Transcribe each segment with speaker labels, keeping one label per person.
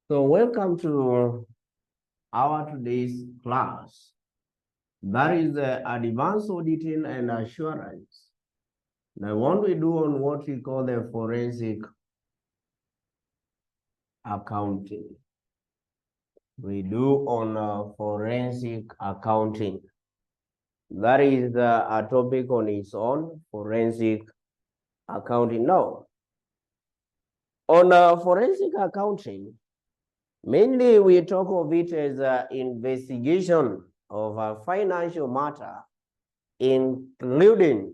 Speaker 1: So welcome to our today's class. That is the advanced auditing and assurance. Now, what we do on what we call the forensic accounting. We do on forensic accounting. That is a topic on its own, forensic accounting. Now, on forensic accounting, mainly we talk of it as an investigation of a financial matter, including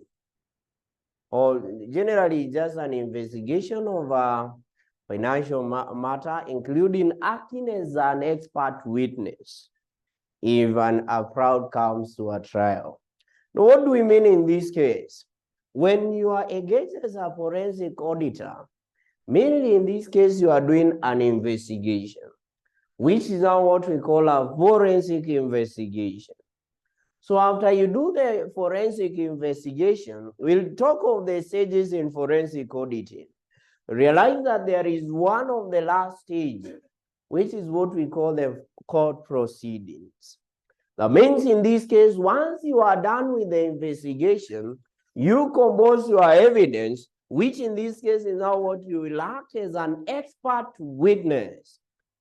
Speaker 1: or generally just an investigation of a financial matter, including acting as an expert witness if a fraud comes to a trial. Now, what do we mean in this case? When you are engaged as a forensic auditor, mainly in this case, you are doing an investigation, which is now what we call a forensic investigation. So after you do the forensic investigation, we'll talk of the stages in forensic auditing. Realize that there is one of the last stage, which is what we call the court proceedings. That means in this case, once you are done with the investigation, you compose your evidence, which in this case is now what you will act as an expert witness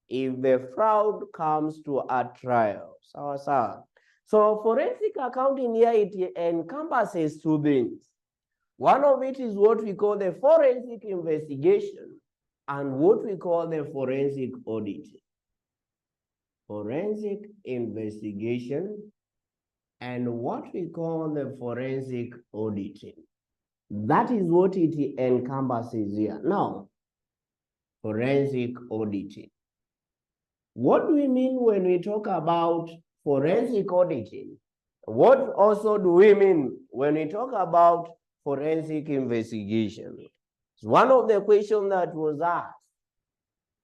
Speaker 1: if the fraud comes to a trial. So forensic accounting here, it encompasses two things. One of it is what we call the forensic investigation and what we call the forensic auditing. Forensic investigation and what we call the forensic auditing. That is what it encompasses here. Now, forensic auditing. What do we mean when we talk about forensic auditing? What also do we mean when we talk about forensic investigation? It's one of the questions that was asked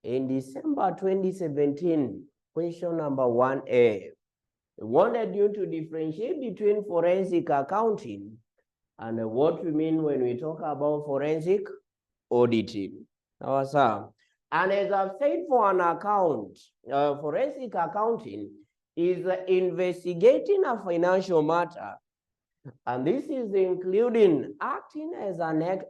Speaker 1: in December 2017, question number 1A. We wanted you to differentiate between forensic accounting and what we mean when we talk about forensic auditing. And as I've said, for an account, forensic accounting is investigating a financial matter. And this is including acting as an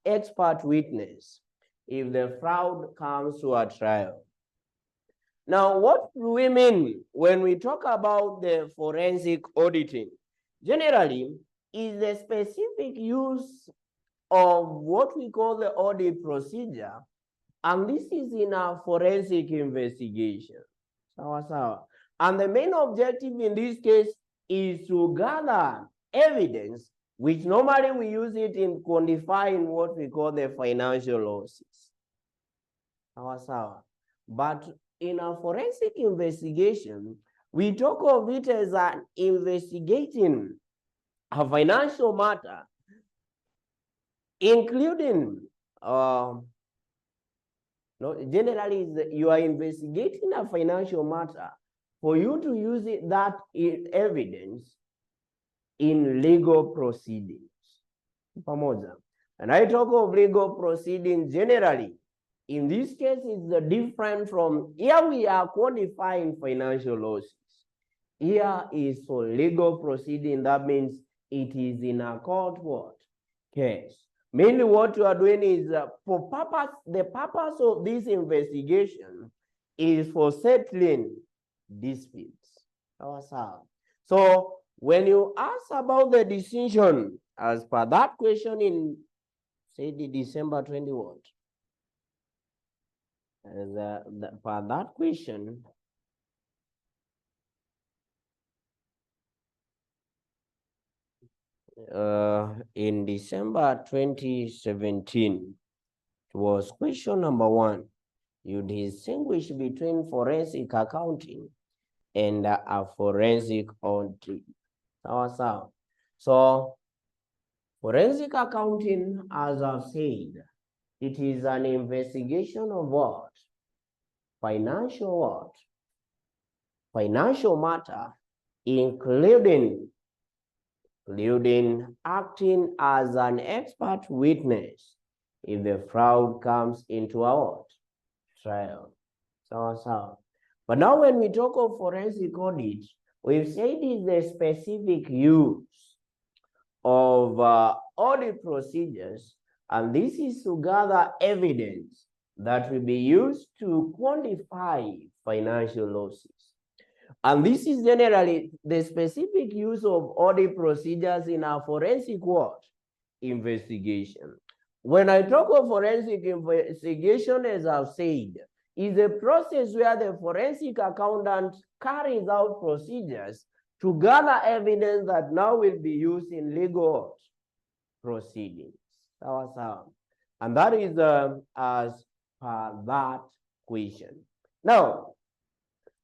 Speaker 1: expert witness if the fraud comes to a trial. Now, what do we mean when we talk about the forensic auditing? Generally, is the specific use of what we call the audit procedure, and this is in a forensic investigation. And the main objective in this case is to gather evidence, which normally we use it in quantifying what we call the financial losses. But in a forensic investigation, we talk of it as an investigating a financial matter, including generally you are investigating a financial matter for you to use that evidence in legal proceedings. And I talk of legal proceedings generally. In this case, it's different from here we are quantifying financial losses. Here is for legal proceeding. That means it is in a court what? Case. Mainly what you are doing is for purpose, the purpose of this investigation is for settling disputes. So when you ask about the decision as per that question in, say, the December 21, for that question, in December 2017, it was question number 1. You distinguish between forensic accounting and a forensic audit. So forensic accounting, as I've said, it is an investigation of what? Financial what? Financial matter, including acting as an expert witness if the fraud comes into our trial. So. But now when we talk of forensic audit, we've said is the specific use of audit procedures, and this is to gather evidence that will be used to quantify financial losses. And this is generally the specific use of audit procedures in our forensic what? Investigation. When I talk of forensic investigation, as I've said, is a process where the forensic accountant carries out procedures to gather evidence that now will be used in legal proceedings. And that is as per that question. Now,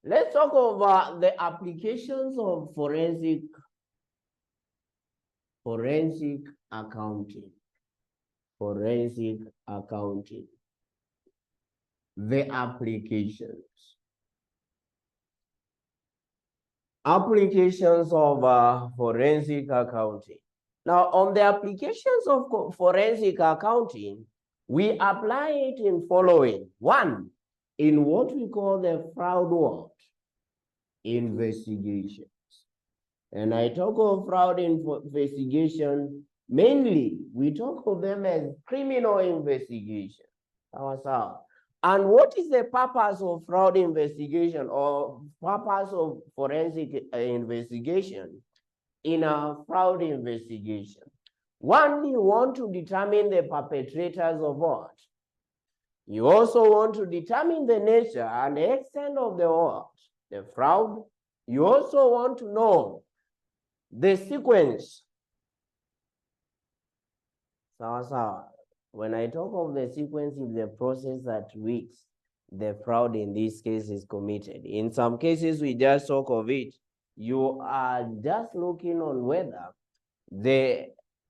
Speaker 1: let's talk about the applications of forensic accounting. Forensic accounting. The applications. Applications of forensic accounting. Now, on the applications of forensic accounting, we apply it in following. One, in what we call the fraud investigations. And I talk of fraud investigation, mainly we talk of them as criminal investigation. And what is the purpose of fraud investigation or purpose of forensic investigation in a fraud investigation? One, you want to determine the perpetrators of what? You also want to determine the nature and the extent of the what? The fraud. You also want to know the sequence. When I talk of the sequence, is the process at which the fraud in this case is committed. In some cases, we just talk of it. You are just looking on whether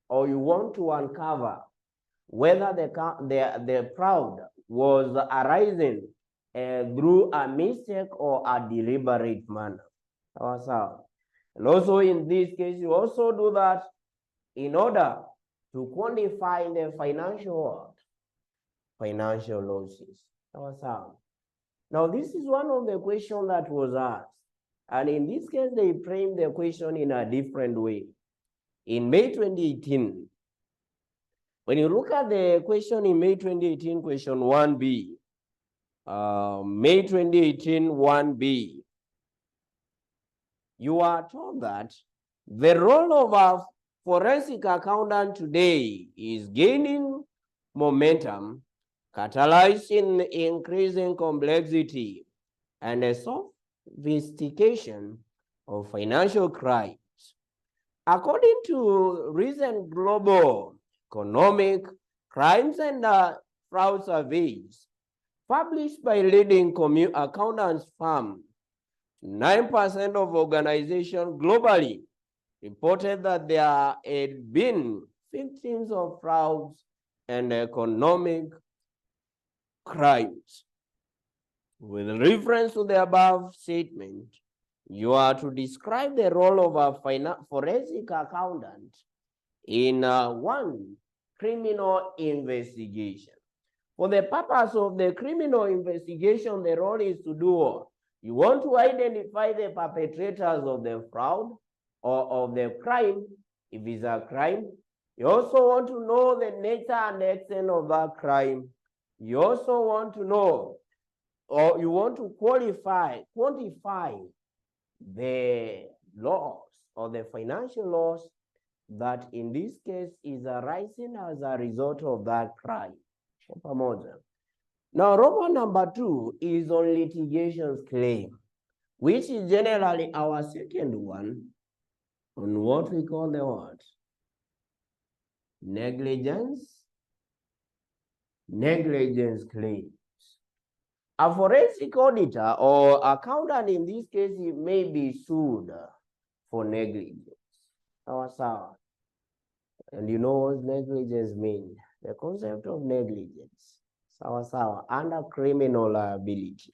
Speaker 1: or you want to uncover whether the fraud was arising through a mistake or a deliberate manner. And also in this case, you also do that in order to quantify the financial losses. Now, this is one of the questions that was asked. And in this case, they framed the question in a different way. In May 2018, when you look at the question in May 2018, question 1B, May 2018, 1B, you are told that the role of a forensic accountant today is gaining momentum, catalyzed in increasing complexity and a sophistication of financial crimes. According to recent global economic crimes and fraud surveys published by leading accountants firm, 9% of organizations globally reported that there had been victims of frauds and economic crimes. With reference to the above statement, you are to describe the role of a forensic accountant in one criminal investigation. For the purpose of the criminal investigation, the role is to do what? You want to identify the perpetrators of the fraud or of the crime, if it's a crime. You also want to know the nature and extent of that crime. You also want to know, or you want to quantify the loss or the financial loss that in this case is arising as a result of that crime. Now, Roman number 2 is on litigations claim, which is generally our second one on what we call the what? Negligence claims. A forensic auditor or accountant in this case may be sued for negligence. And you know what negligence means? The concept of negligence. Under criminal liability.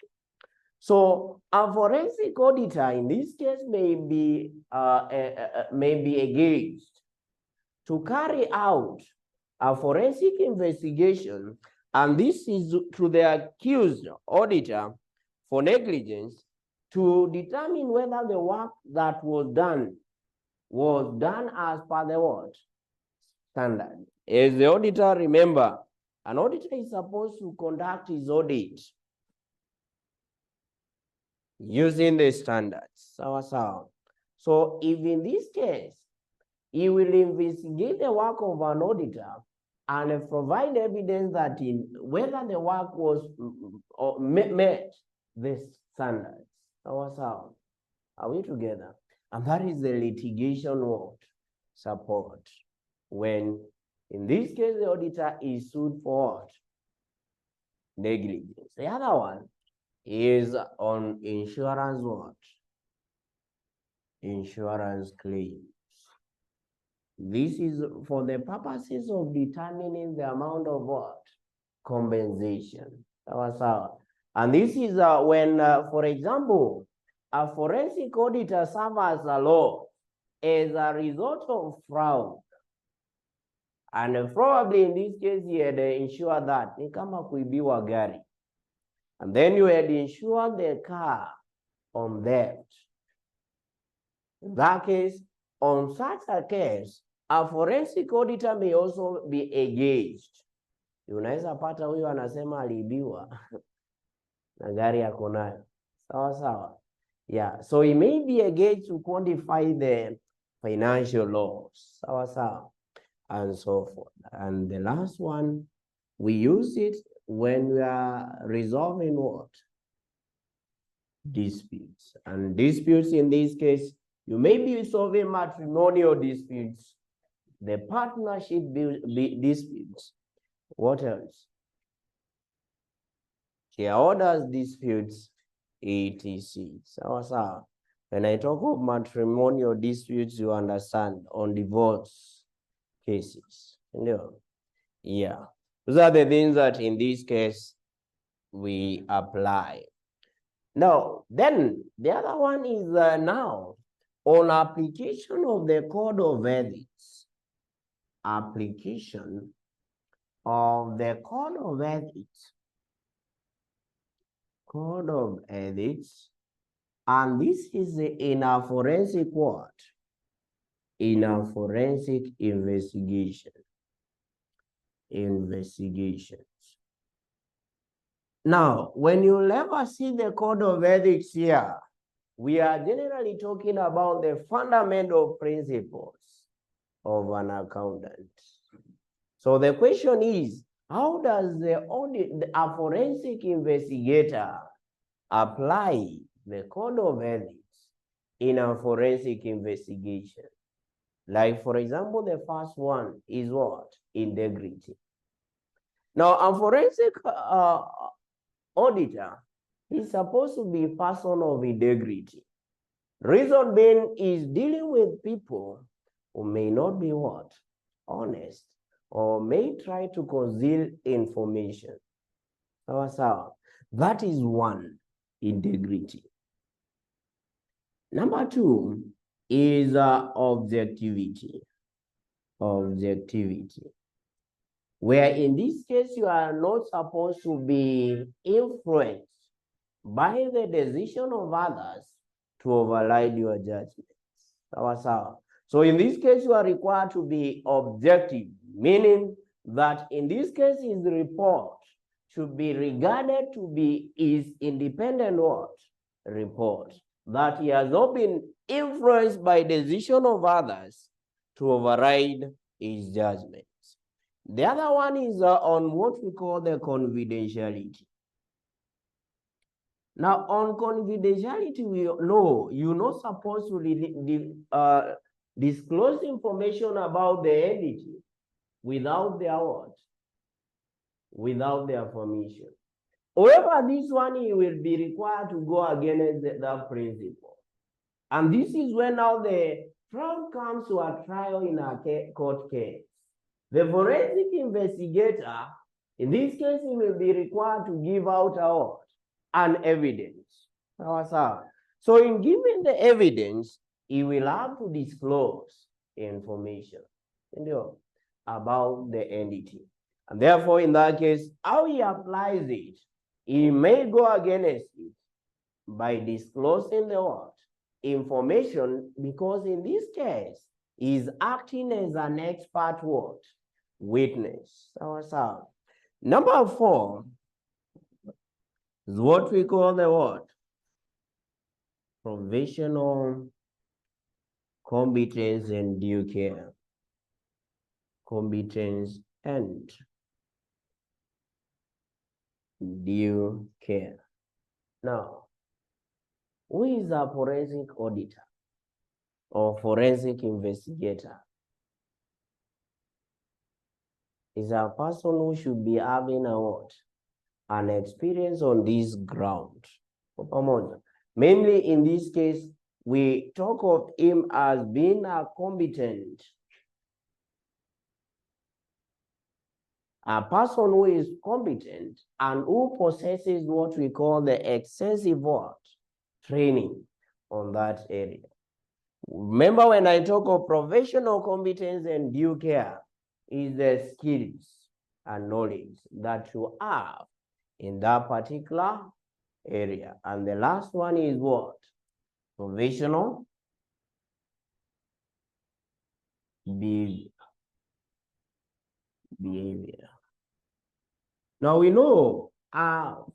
Speaker 1: So a forensic auditor in this case may be engaged to carry out a forensic investigation, and this is to the accused auditor for negligence to determine whether the work that was done as per the what? Standard. As the auditor, remember, an auditor is supposed to conduct his audit using the standards. So if in this case, he will investigate the work of an auditor and provide evidence that whether the work was met the standards. Are we together? And that is the litigation what? Support. When, in this case, the auditor is sued for what? Negligence. The other one is on insurance what? Insurance claims. This is for the purposes of determining the amount of what? Compensation. And this is when, for example, a forensic auditor suffers a loss as a result of fraud. And probably in this case, he had insured that. Ni kama kuibiwa gari. And then you had insured the car on theft. In that case, on such a case, a forensic auditor may also be engaged. Unaweza pata huyu anasema aliibiwa na gari yako nayo. Sawa. Yeah, so he may be engaged to quantify the financial loss. Sawa. And so forth. And the last one, we use it when we are resolving what? Disputes. And disputes in this case, you may be solving matrimonial disputes, the partnership disputes. What else? Shareholders disputes, etc. Sawa. When I talk of matrimonial disputes, you understand, on divorce cases. Yeah. Those are the things that in this case we apply. Now, then the other one is now on application of the Code of Ethics. Application of the Code of Ethics. Code of Ethics. And this is in a forensic what? In a forensic investigation. Investigations. Now, when you ever see the Code of Ethics here, we are generally talking about the fundamental principles of an accountant. So the question is, how does a forensic investigator apply the Code of Ethics in a forensic investigation? Like, for example, the first one is what? Integrity. Now, a forensic auditor is supposed to be a person of integrity. Reason being is dealing with people who may not be what? Honest, or may try to conceal information. That is one, integrity. Number two is objectivity. Objectivity. Where in this case, you are not supposed to be influenced by the decision of others to override your judgments. So in this case, you are required to be objective, meaning that in this case, his report should be regarded to be his independent what? Report. That he has not been influenced by decision of others to override his judgments. The other one is on what we call the confidentiality. Now, on confidentiality, we know you're not supposed to disclose information about the entity without their what? Without their permission. However, this one he will be required to go against that principle. And this is when now the trial comes to a trial in a court case. The forensic investigator, in this case, he will be required to give out an evidence. So in giving the evidence, he will have to disclose information about the entity. And therefore, in that case, how he applies it, he may go against it by disclosing the what? Information, because in this case, is acting as an expert what? Witness. So, number 4 is what we call the what? Professional competence and due care. Competence and due care. Now, who is a forensic auditor or forensic investigator? Is a person who should be having a what? An experience on this ground. Mainly in this case, we talk of him as being a competent, a person who is competent and who possesses what we call the excessive what? Training on that area. Remember, when I talk of professional competence and due care, is the skills and knowledge that you have in that particular area. And the last one is what? Professional behavior. Now we know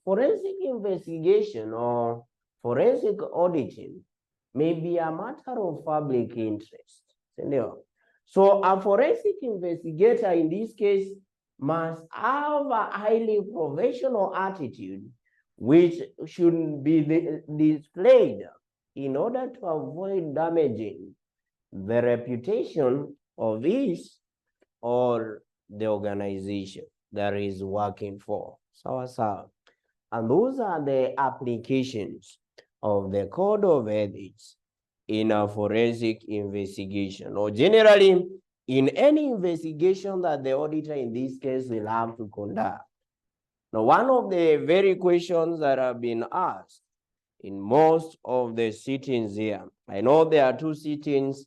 Speaker 1: forensic investigation or forensic auditing may be a matter of public interest. So a forensic investigator in this case must have a highly professional attitude which should be displayed in order to avoid damaging the reputation of his or the organization that is working for. And those are the applications of the Code of Ethics in a forensic investigation, or generally in any investigation that the auditor in this case will have to conduct. Now, one of the very questions that have been asked in most of the sittings here, I know there are 2 sittings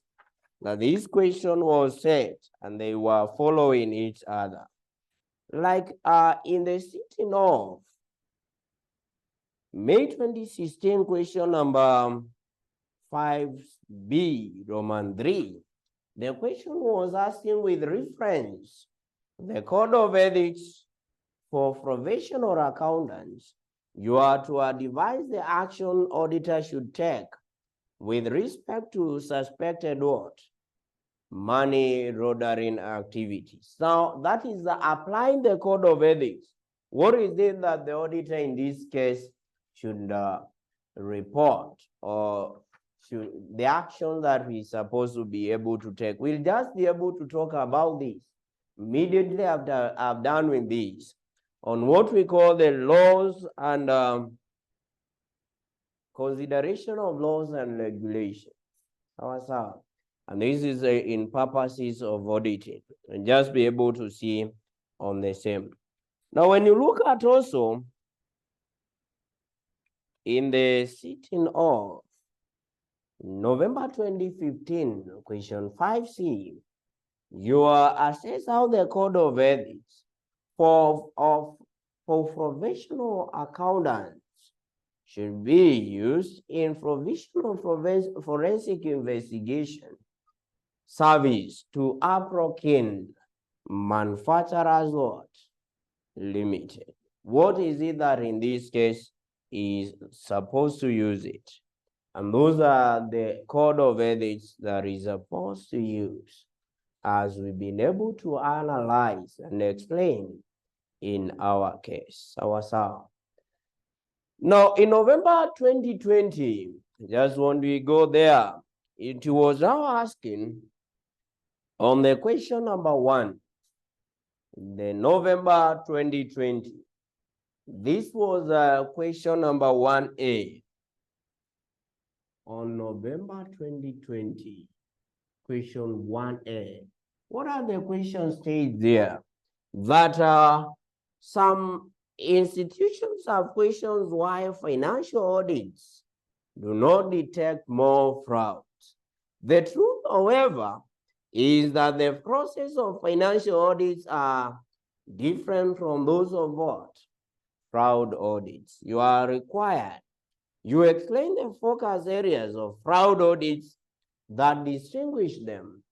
Speaker 1: that this question was set and they were following each other. Like in the sitting of May 2016, question number 5B, Roman 3, the question was asking with reference the Code of Ethics for professional accountants. You are to advise the action auditor should take with respect to suspected what? Money laundering activities. Now, that is applying the Code of Ethics. What is it that the auditor in this case should report, or should the action that he's supposed to be able to take? We'll just be able to talk about this immediately after I've done with this on what we call the laws and consideration of laws and regulations. And this is in purposes of auditing, and just be able to see on the same. Now, when you look at also in the sitting of November 2015, question 5C, you are assessed how the Code of Ethics for professional accountants should be used in professional forensic investigation service to Aprokin Manufacturers what? Limited. What is it that in this case is supposed to use it? And those are the Code of Ethics that is supposed to use, as we've been able to analyze and explain in our case. Now, in November 2020, just when we go there, it was now asking on the question number 1, the November 2020. This was question number 1A. On November 2020, question 1A. What are the questions stated there? That some institutions have questions why financial audits do not detect more frauds. The truth, however, is that the process of financial audits are different from those of what? Fraud audits. You are required You explain the focus areas of fraud audits that distinguish them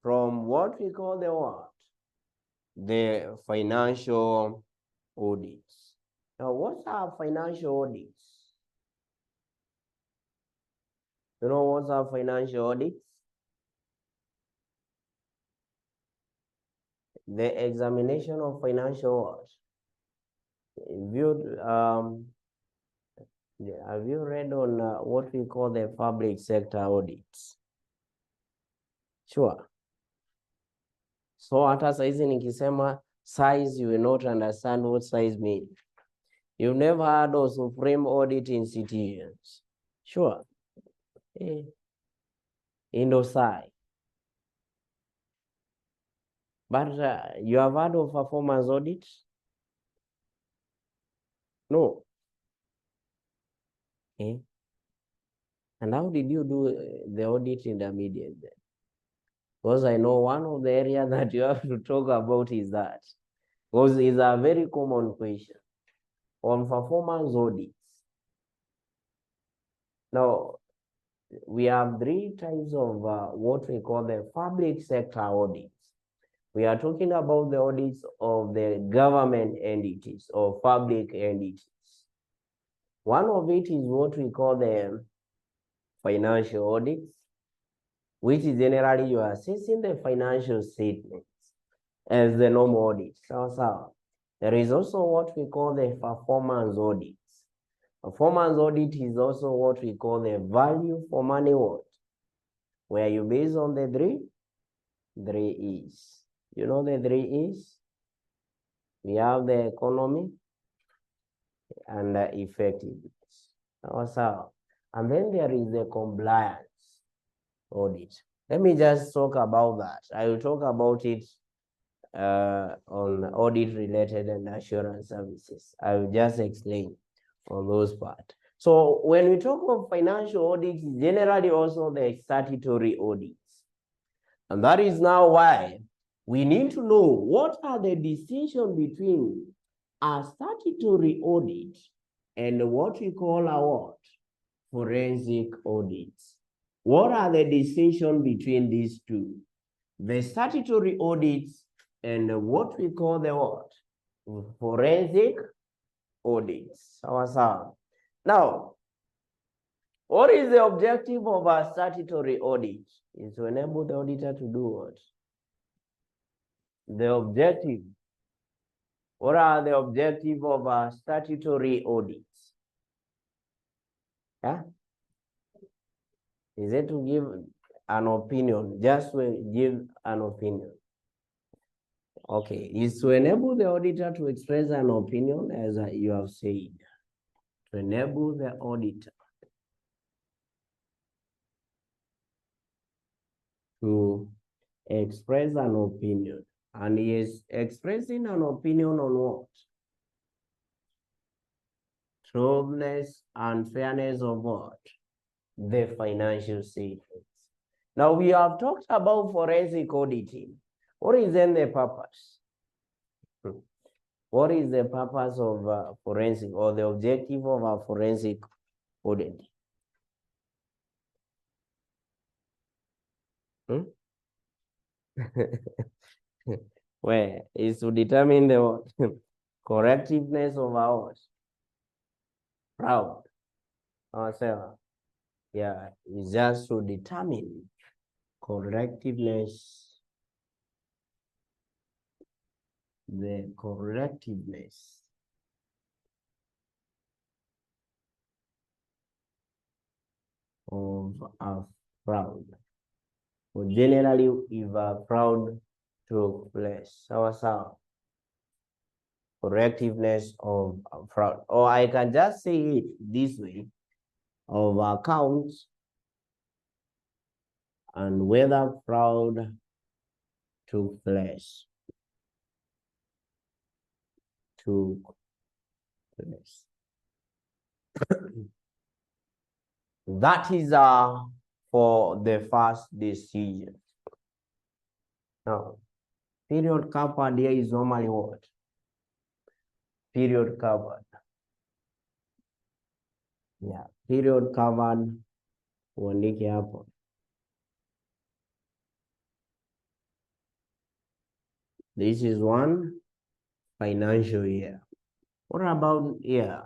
Speaker 1: from what we call the what? The financial audits. Now, what are financial audits? You know what are financial audits? The examination of financial what? Have you read on what we call the public sector audits? Sure. So hata saizi nikisema size, you will not understand what size means. You've never heard of supreme audit institutions. Sure. Indosai. But you have heard of performance audit? No. Okay. And how did you do the audit intermediate then? Because I know one of the areas that you have to talk about is that. Because it's a very common question on performance audits. Now, we have three types of what we call the public sector audits. We are talking about the audits of the government entities or public entities. One of it is what we call the financial audits, which is generally you are assessing the financial statements as the normal audit. So there is also what we call the performance audits. Performance audit is also what we call the value for money audit, where you base on the three E's. You know the three E's? We have the economy and the effectiveness. And then there is the compliance audit. Let me just talk about that. I will talk about it on audit related and assurance services. I will just explain on those parts. So when we talk of financial audits, generally also the statutory audits. And that is now why we need to know what are the distinctions between a statutory audit and what we call a what? Forensic audits. What are the distinctions between these two? The statutory audits and what we call the what? Forensic audits. Now, what is the objective of a statutory audit? Is to enable the auditor to do what? The objective. What are the objectives of a statutory audits? Yeah? Is it to give an opinion? Just to give an opinion. Okay, is to enable the auditor to express an opinion, as you have said. To enable the auditor to express an opinion. And he is expressing an opinion on what? Truthfulness and fairness of what? The financial statements. Now we have talked about forensic auditing. What is then the purpose? What is the purpose of forensic or the objective of a forensic audit? Where is to determine the correctiveness of our fraud. Yeah, it's just to determine correctiveness, the correctiveness of a fraud. Well, generally, if a fraud took place, correctiveness of a fraud, or I can just say it this way, of accounts and whether fraud took place. That is for the first decision. Now, period covered here is normally what? Period covered. Yeah, period covered, uandike hapo. This is one financial year. What about year?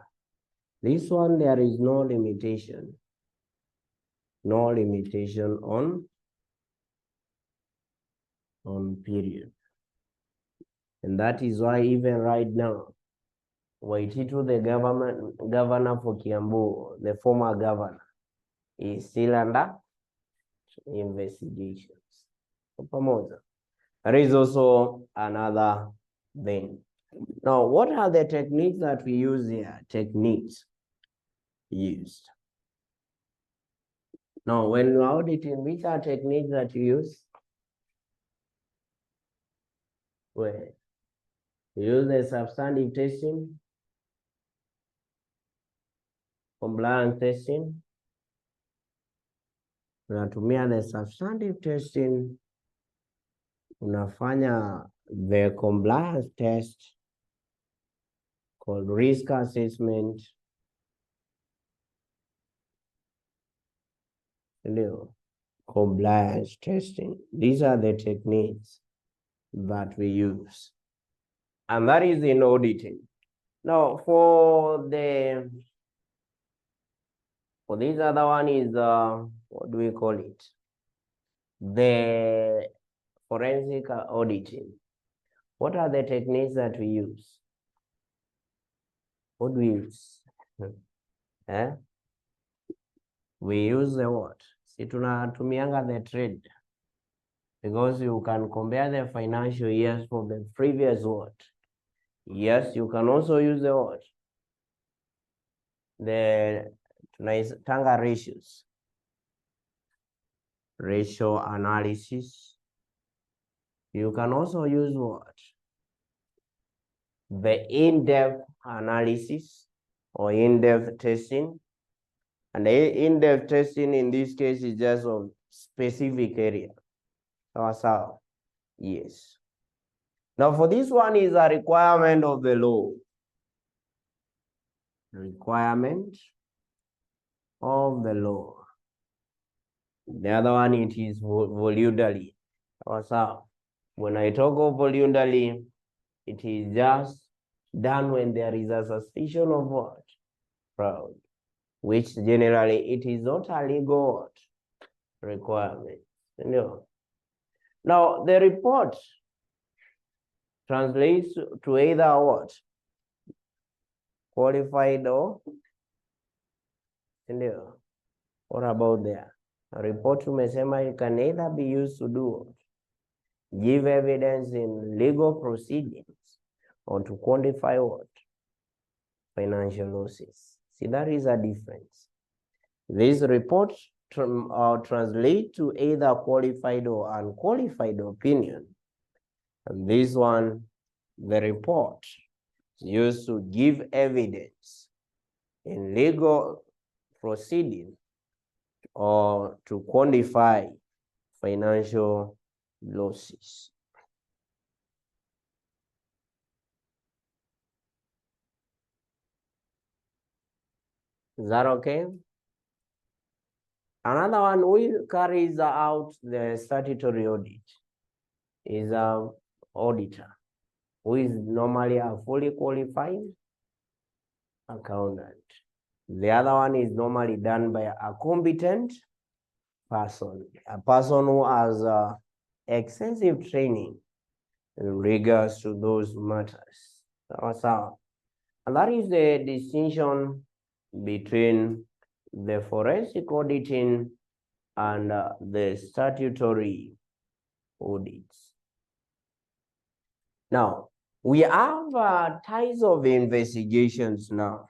Speaker 1: This one, there is no limitation. No limitation on period. And that is why even right now, Waititu, the governor for Kiambu, the former governor, is still under investigations. There is also another thing. Now, what are the techniques that we use here? Techniques used. Now, when you're auditing, which are techniques that you use? Well, you use the substantive testing, compliance testing. Unatumia the substantive testing, unafanya the compliance test called risk assessment. Compliance testing. These are the techniques that we use. And that is in auditing. Now, for this other one is, what do we call it? The forensic auditing. What are the techniques that we use? What do we use? We use the what? Si tunatumianga the trade. Because you can compare the financial years for the previous what? Yes, you can also use the what? The tunaitanga ratios. Ratio analysis. You can also use what? The in-depth analysis or in-depth testing. And the in-depth testing in this case is just of specific area. So, yes. Now for this one is a requirement of the law. Requirement of the law. The other one, it is voluntary. So, when I talk of voluntary, it is just done when there is a suspicion of what? Fraud. Which generally it is not a legal requirement. No. Now the report translates to either what? Qualified or no. What about there? A report tumesema it can either be used to do what? Give evidence in legal proceedings or to quantify what? Financial losses. See, that is a difference. This report translate to either qualified or unqualified opinion. And this one, the report is used to give evidence in legal proceeding or to quantify financial losses. Is that okay? Another one who carries out the statutory audit is an auditor, who is normally a fully qualified accountant. The other one is normally done by a competent person, a person who has extensive training in regards to those matters. And that is the distinction between the forensic auditing and the statutory audits. Now, we have types of investigations now.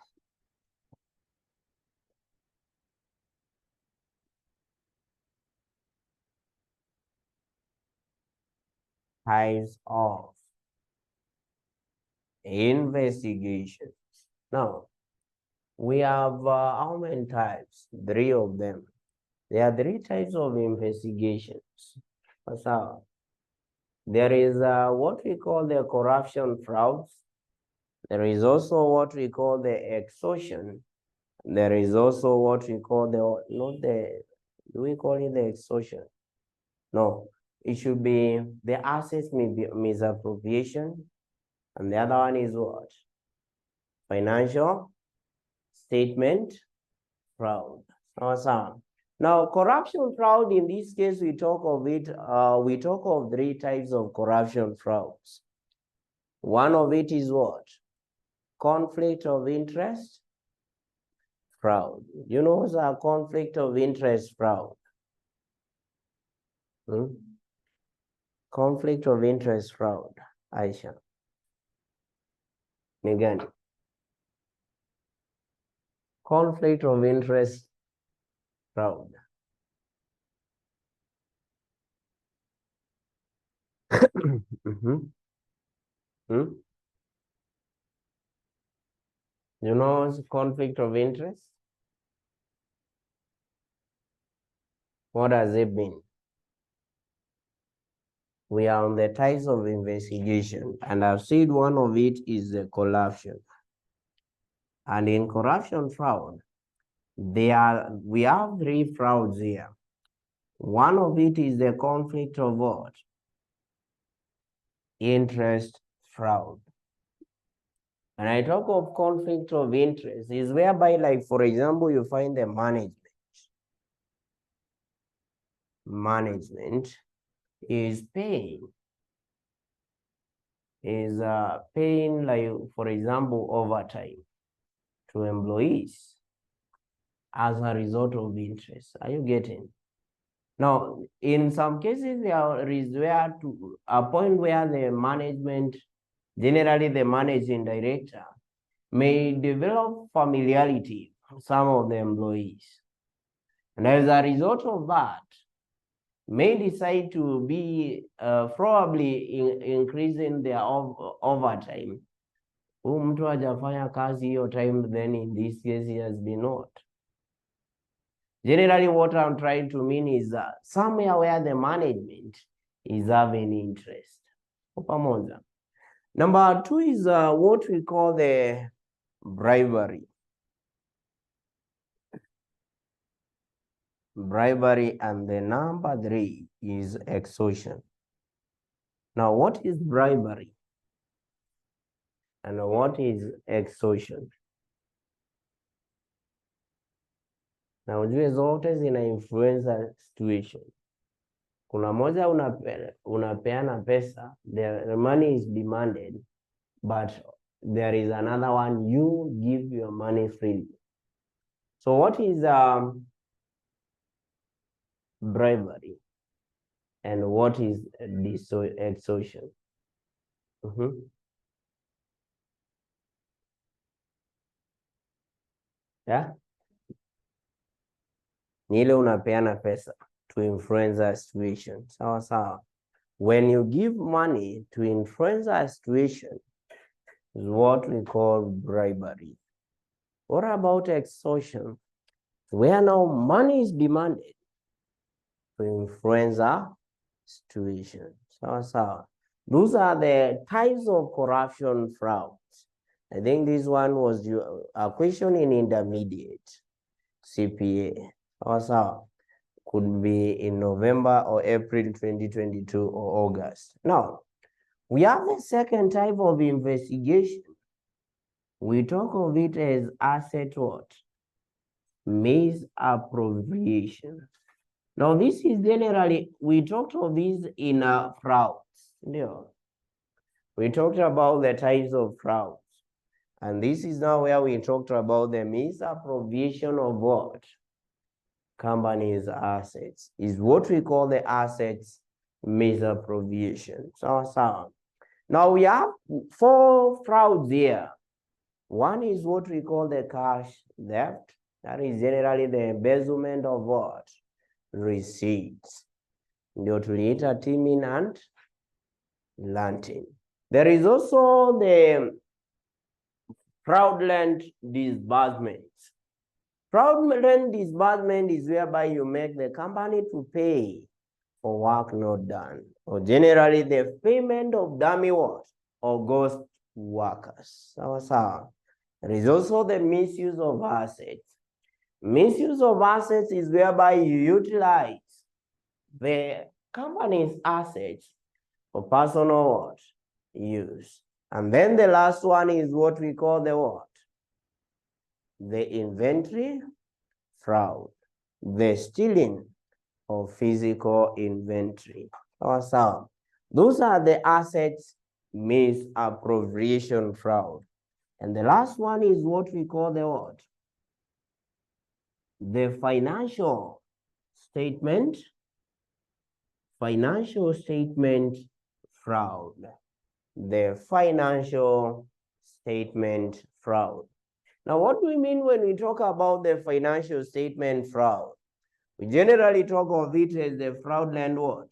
Speaker 1: Types of investigations. Now, we have how many types? 3 of them. There are 3 types of investigations. So, there is what we call the corruption frauds. There is also what we call the extortion. There is also what we call do we call it the extortion? No, it should be the assets misappropriation, and the other one is what? Financial statement fraud. Awesome. Now, corruption fraud, in this case, we talk of it, we talk of 3 types of corruption frauds. One of it is what? Conflict of interest fraud. You know what's a conflict of interest fraud? Conflict of interest fraud, Aisha. Megan. Conflict of interest fraud. You know conflict of interest? What does it mean? We are on the types of investigation, and I've said one of it is the corruption. And in corruption fraud, we have 3 frauds here. One of it is the conflict of what? Interest fraud. And I talk of conflict of interest is whereby, like, for example, you find the management is paying, like, for example, overtime to employees as a result of interest. Are you getting? Now, in some cases, there is a point where the management, generally the managing director, may develop familiarity with some of the employees. And as a result of that, may decide to be probably increasing their overtime. Mtu hajafanya kazi hiyo time, then in this case he has been not. Generally, what I'm trying to mean is somewhere where the management is having interest. Number 2 is what we call the bribery. And the number 3 is extortion. Now, what is bribery? And what is extortion? Na ujue zote zina influence situation. Kuna moja unapeana pesa, the money is demanded, but there is another one, you give your money freely. So what is bribery? And what is extortion? Yeah? Ni ile unapeana pesa to influence a situation. Sawa sawa. When you give money to influence a situation is what we call bribery. What about extortion? Where now money is demanded to influence a situation. Sawa sawa. Those are the types of corruption frauds. I think this one was a question in intermediate CPA. Also, could be in November or April 2022 or August. Now, we have the second type of investigation. We talk of it as asset what? Misappropriation. Now, this is generally, we talked of this in frauds. We talked about the types of frauds. And this is now where we talked about the misappropriation of what? Company's assets. Is what we call the assets misappropriation. So. Now we have 4 frauds here. One is what we call the cash theft. That is generally the embezzlement of what? Receipts. Ndio tuliita teaming and lanting. There is also the fraudulent disbursements. Fraudulent disbursement is whereby you make the company to pay for work not done, or generally the payment of dummy work or ghost workers. There is also the misuse of assets. Misuse of assets is whereby you utilize the company's assets for personal what? Use. And then the last one is what we call the what? The inventory fraud, the stealing of physical inventory. So those are the assets misappropriation fraud. And the last one is what we call the what? The financial statement fraud. The financial statement fraud. Now, what do we mean when we talk about the financial statement fraud? We generally talk of it as the fraudulent what?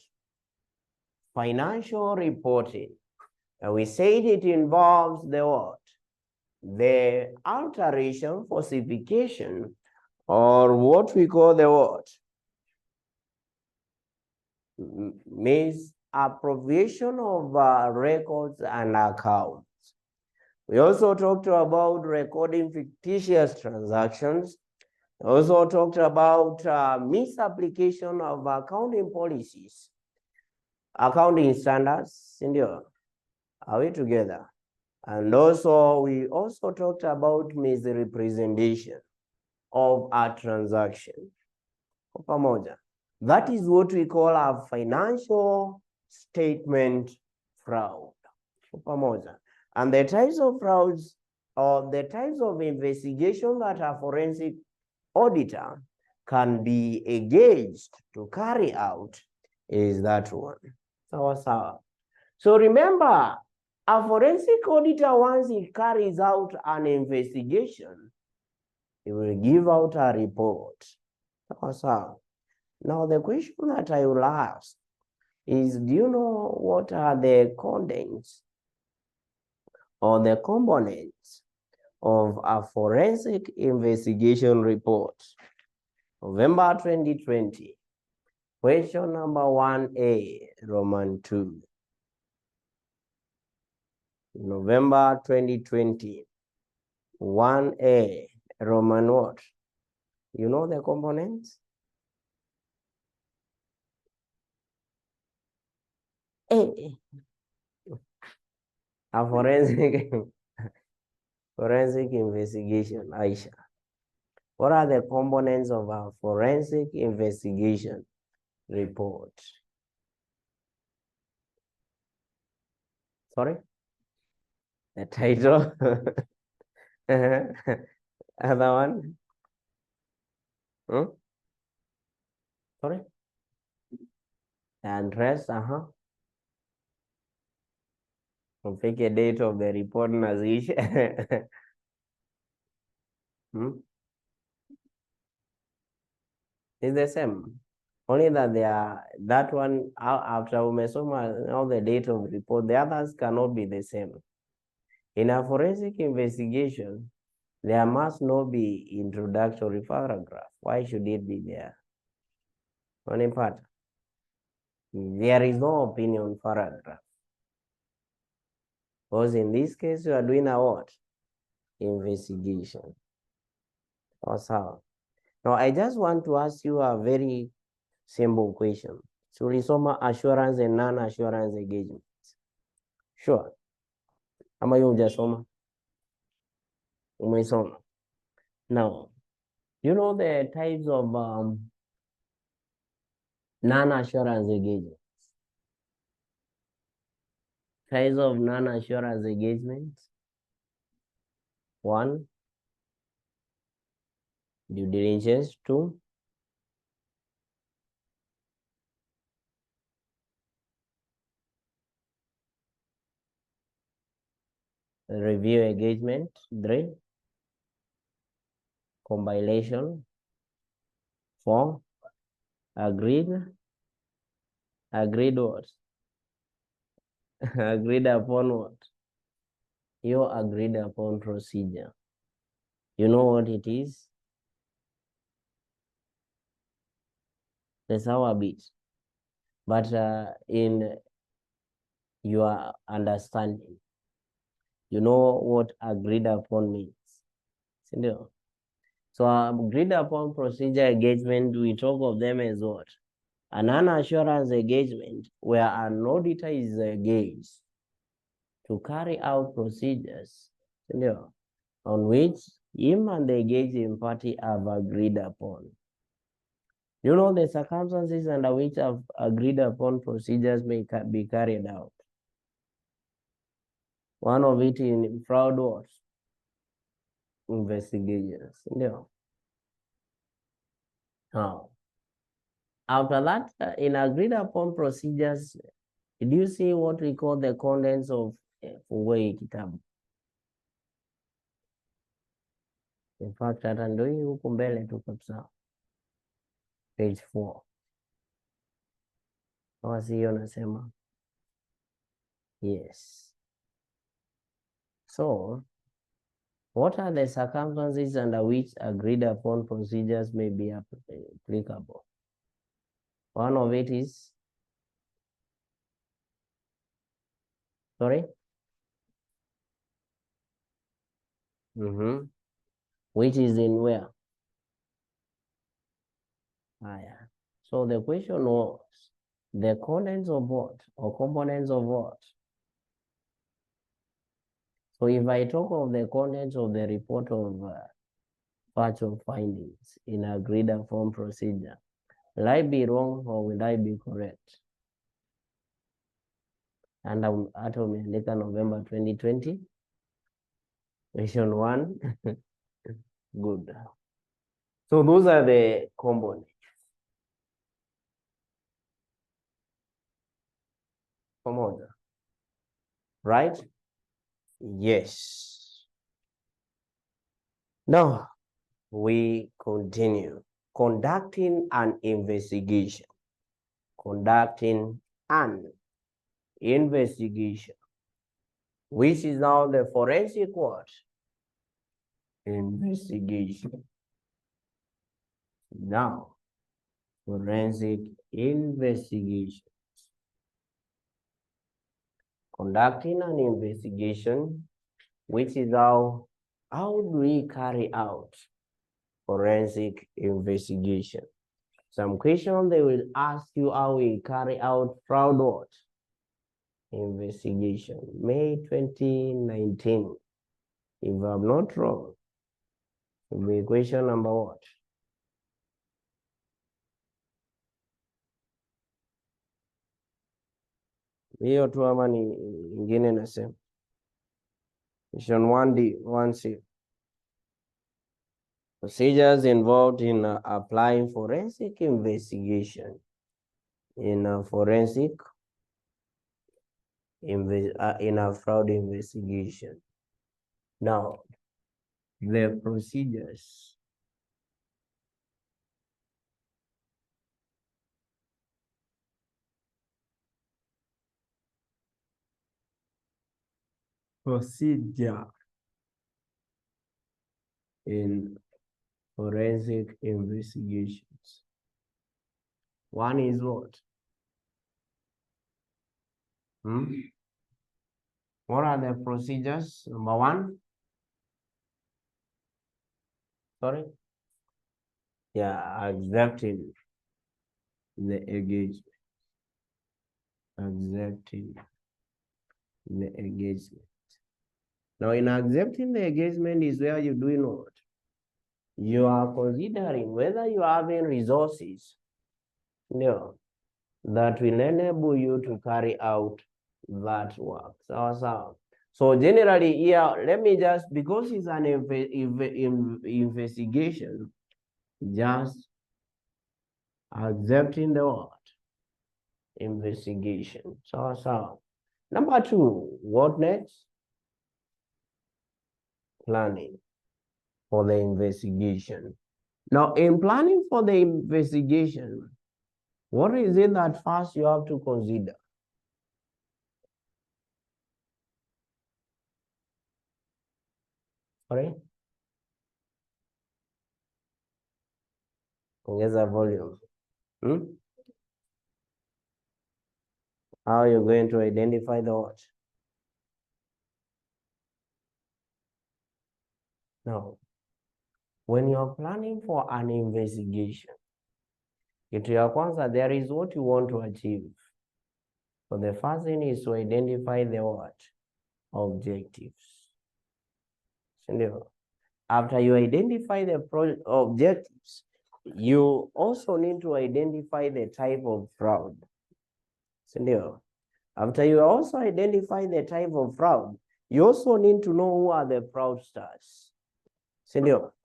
Speaker 1: Financial reporting. And we said it involves the what? The alteration, falsification, or what we call the what? Misappropriation of records and accounts. We also talked about recording fictitious transactions. We also talked about misapplication of accounting policies, accounting standards. India, are we together? And also, we also talked about misrepresentation of a transaction. That is what we call a financial statement fraud. And the types of frauds or the types of investigation that a forensic auditor can be engaged to carry out is that one. So remember, a forensic auditor, once he carries out an investigation, he will give out a report. Now, the question that I will ask is, do you know what are the contents or the components of a forensic investigation report? November 2020. Question number 1A, Roman 2. November 2020. 1A, Roman what? You know the components? A forensic investigation, Aisha. What are the components of a forensic investigation report? Sorry? The title. Other one? Sorry? The address, Pick a date of the report Nazish. It's the same. Only that they are that one after Umesoma, now the date of report, the others cannot be the same. In a forensic investigation, there must not be introductory paragraph. Why should it be there? Only part. There is no opinion paragraph. Because in this case, you are doing a what? Investigation. Also, now I just want to ask you a very simple question. So ulisoma assurance and non-assurance engagements. Sure. Ama hiyo hujasoma? Umesoma. Now, you know the types of non-assurance engagements. Types of non-assurance engagements. 1, due diligence. 2, review engagement. 3, compilation. 4, agreed what? Agreed upon what? Your agreed upon procedure. You know what it is? That's our bit. But in your understanding, you know what agreed upon means. So agreed upon procedure engagement, we talk of them as what? An assurance engagement where an auditor is engaged to carry out procedures, you know, on which him and the engaging party have agreed upon. You know the circumstances under which have agreed upon procedures may be carried out. One of it in fraud what? Investigations. No. Now, after that, in agreed upon procedures, did you see what we call the contents of Fungue Kitabu? In fact, hata ndio hii huku mbele tu kabisa. Page 4. Kama si hiyo nasema. Yes. So, what are the circumstances under which agreed upon procedures may be applicable? One of it is, sorry? Which is in where? Yeah. So the question was, the contents of what? Or components of what? So if I talk of the contents of the report of factual findings in agreed upon procedure, will I be wrong or will I be correct? And hata umeandika November 2020, question 1. Good. So those are the components. Pamoja. Right? Yes. Now, we continue. Conducting an investigation. Conducting an investigation. Which is now the forensic what? Investigation. Now, forensic investigation. Conducting an investigation, which is how do we carry out forensic investigation? Some question they will ask you how we carry out fraud what? Investigation. May 2019. If I'm not wrong, will be question number what? Hiyo tu ama ni ingine nasema. Question 1D, 1C. Procedures involved in applying forensic investigation. In a forensic, in a fraud investigation. Now, the procedures. Procedure in forensic investigations. One is what? What are the procedures? Number 1. Sorry? Yeah, accepting the engagement. Accepting the engagement. Now, in accepting the engagement is where you're doing what? You are considering whether you are having resources, that will enable you to carry out that work. So generally here, let me just, because it's an investigation, just accepting the what? Investigation. So. Number 2, what next? Planning for the investigation. Now, in planning for the investigation, what is it that first you have to consider? Sorry? Ongeza volume. How are you going to identify the what? No. When you're planning for an investigation, kitu ya kwanza, there is what you want to achieve. So the first thing is to identify the what? Objectives. After you identify the objectives, you also need to identify the type of fraud. After you also identify the type of fraud, you also need to know who are the fraudsters.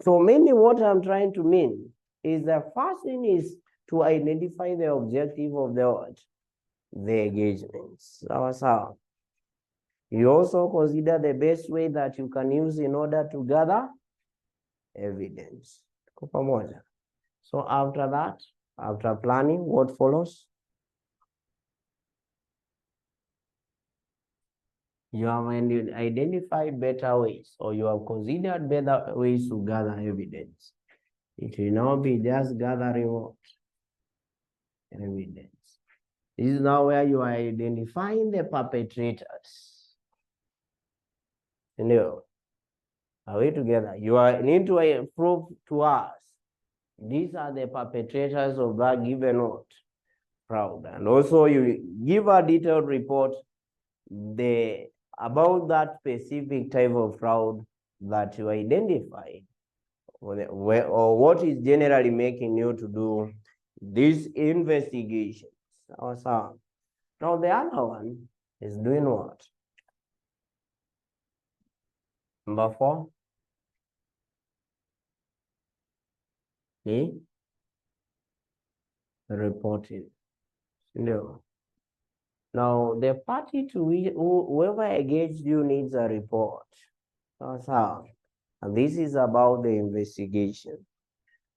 Speaker 1: So mainly what I'm trying to mean is the first thing is to identify the objective of the what? The engagements. You also consider the best way that you can use in order to gather evidence. So after that, after planning, what follows? You have identified better ways, or you have considered better ways to gather evidence. It will now be just gathering what? Evidence. This is now where you are identifying the perpetrators. Are we together? You need to prove to us these are the perpetrators of that given what? Fraud. And also you give a detailed report about that specific type of fraud that you identified, or what is generally making you to do these investigations. Awesome. Now the other one is doing what? Number 4. Okay. Reporting. No. Now the party to which whoever engaged you needs a report. That's how. And this is about the investigation.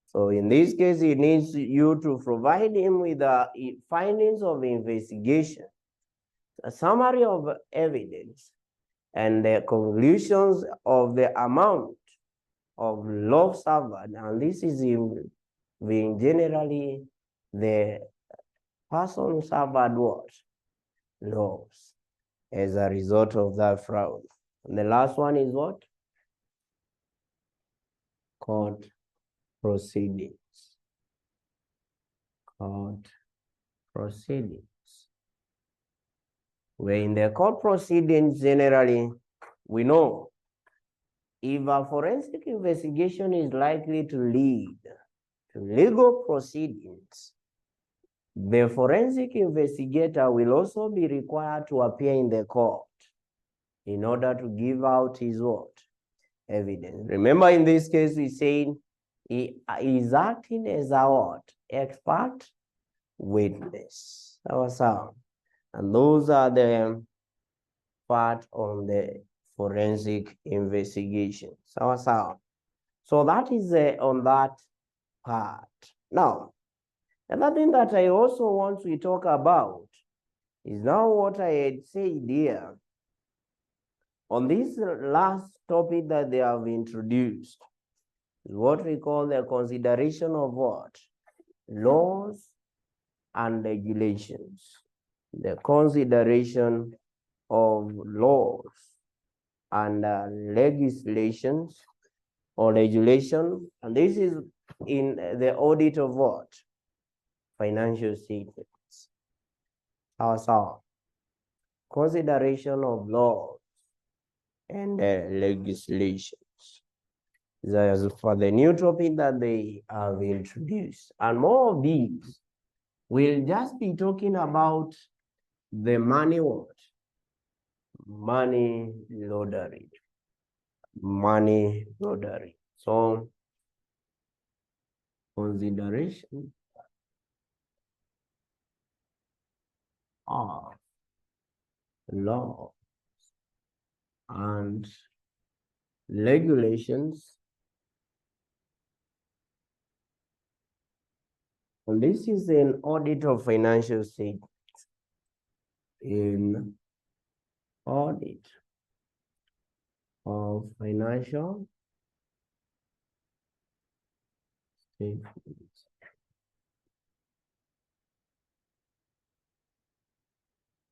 Speaker 1: So in this case, he needs you to provide him with the findings of the investigation, a summary of evidence, and the conclusions of the amount of loss suffered. And this is being generally the person suffered what? Loss as a result of that fraud. And the last one is what? Court proceedings. Court proceedings. Where in the court proceedings, generally, we know if a forensic investigation is likely to lead to legal proceedings, the forensic investigator will also be required to appear in the court in order to give out his what? Evidence. Remember, in this case, we said he is acting as a what? Expert witness. That was how. And those are the part on the forensic investigation. So that is on that part. Now, another thing that I also want to talk about is now what I had said here. On this last topic that they have introduced, is what we call the consideration of what? Laws and regulations. The consideration of laws and legislations or regulation. And this is in the audit of what? Financial statements. Consideration of laws and legislations. That's for the new topic that they have introduced. And more of these, we'll just be talking about the money what? Money laundering. Money laundering. So, consideration of law and regulations. And this is an audit of financial statements. In audit of financial statements.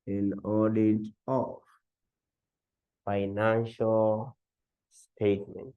Speaker 1: In audit of financial statements.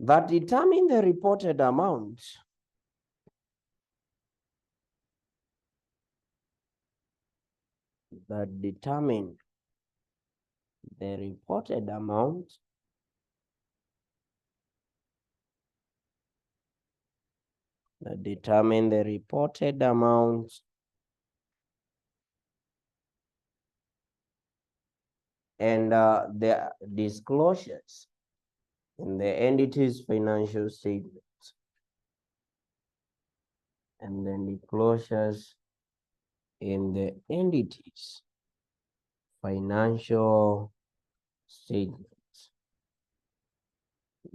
Speaker 1: that determine the reported amount. That determine the reported amount that determine the reported amount and the disclosures in the entity's financial statements and then disclosures in the entity's financial statements.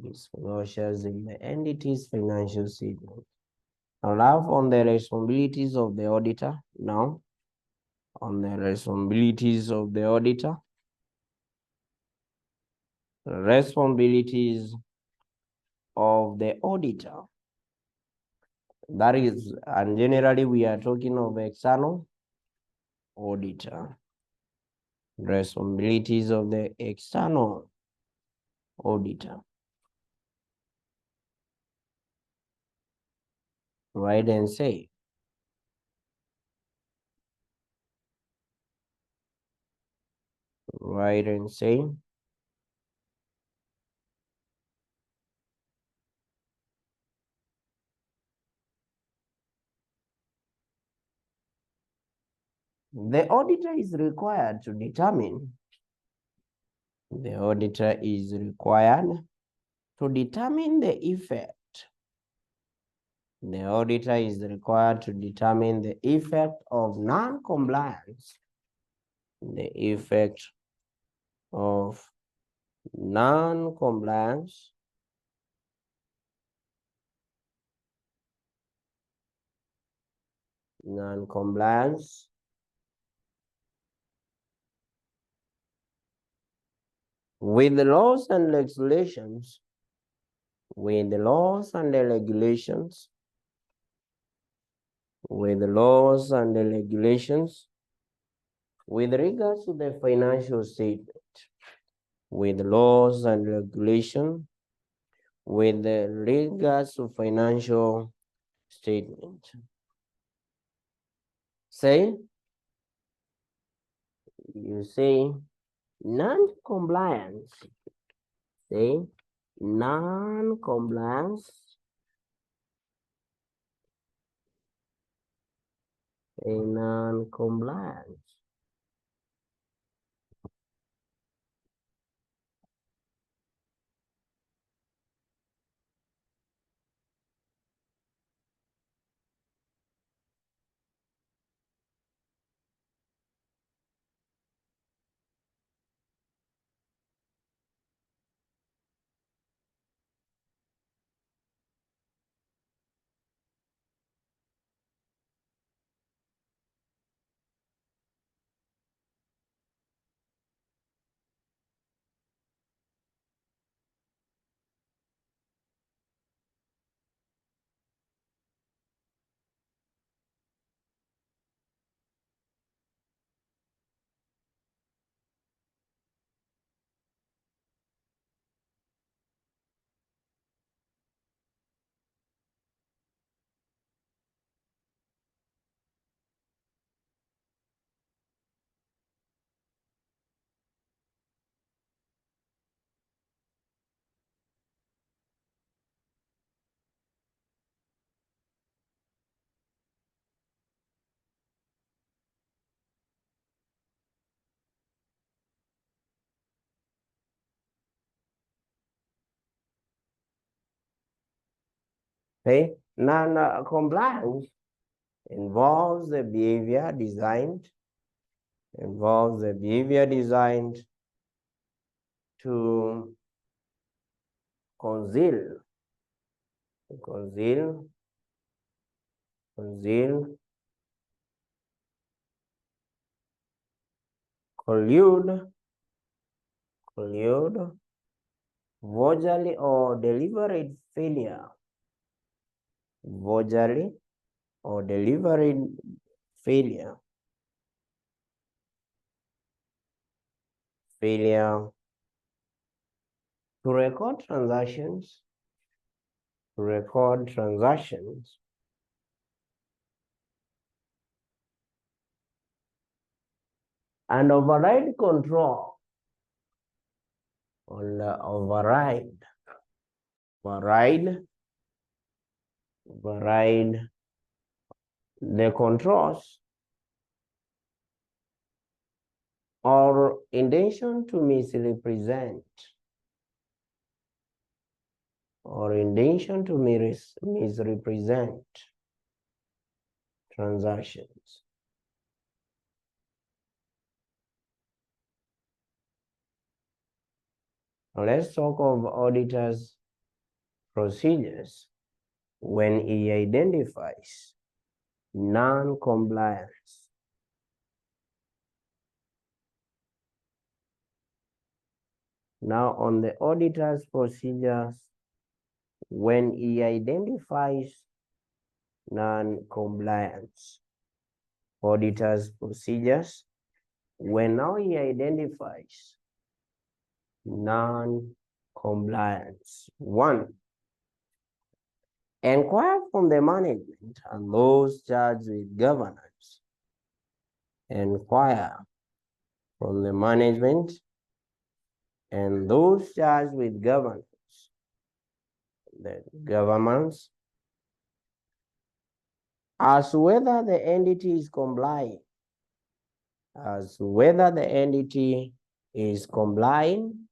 Speaker 1: Disclosures in the entity's financial statement. Now, on the responsibilities of the auditor. Now, on the responsibilities of the auditor. Responsibilities of the auditor. That is, and generally we are talking of external auditor. Responsibilities of the external auditor. Write and say. Write and say. The auditor is required to determine. The auditor is required to determine the effect. The auditor is required to determine the effect of non-compliance. The effect of non-compliance with the laws and regulations, with the laws and the regulations, with the laws and the regulations, with regards to the financial statement, with laws and regulation, with the regards to financial statement. Say, you say non-compliance. Say non-compliance. A non-compliance. Okay, non-compliance involves the behavior designed to conceal, collude, volitionally or deliberate failure, failure to record transactions record transactions and override control on the override the controls or intention to misrepresent misrepresent transactions. Now let's talk of auditor's procedures when he identifies non-compliance. Now on the auditor's procedures when he identifies non-compliance. Auditor's procedures when now he identifies non-compliance. 1. Inquire from the management and those charged with governance. Inquire from the management and those charged with governance. The governments as whether the entity is complying. As whether the entity is complying.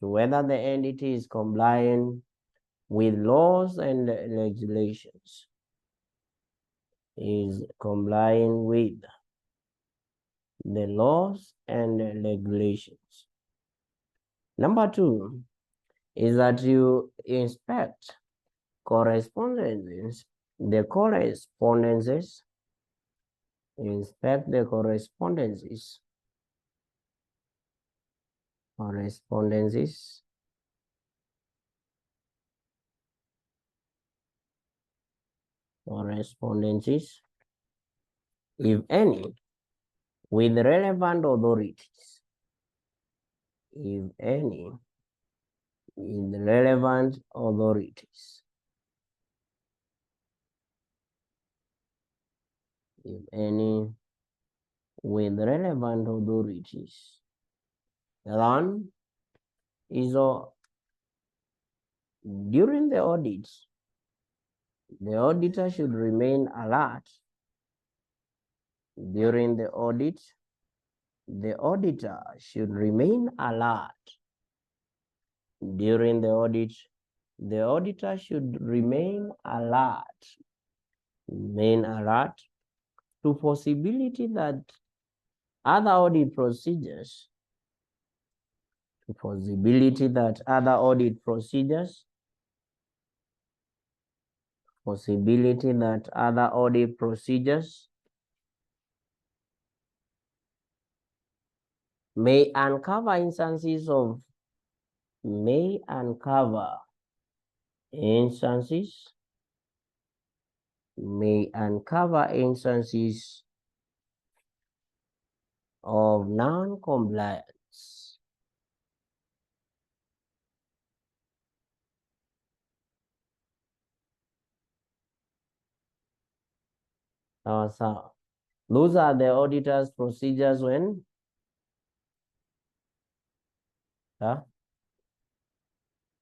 Speaker 1: Whether the entity is complying with laws and regulations. Is complying with the laws and regulations. Number 2 is that you inspect correspondences, inspect the correspondences if any, with relevant authorities. If any, with relevant authorities. If any, with relevant authorities. Then is during the audit, the auditor should remain alert. During the audit, the auditor should remain alert. During the audit, the auditor should remain alert. Remain alert to possibility that other audit procedures, may uncover instances of non-compliance. So those are the auditor's procedures when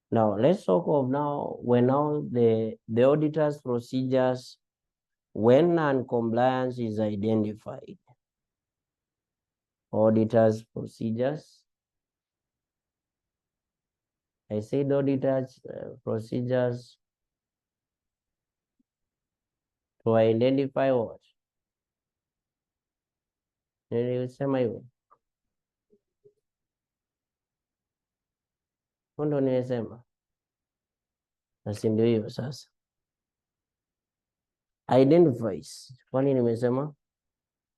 Speaker 1: now let's talk of the auditor's procedures when non-compliance is identified. Auditor's procedures. I said auditor's procedures to identify what? Nilisema hiyo. Ndo nilisema. Na si ndio hiyo sasa. Identifies. Kwani nimesema?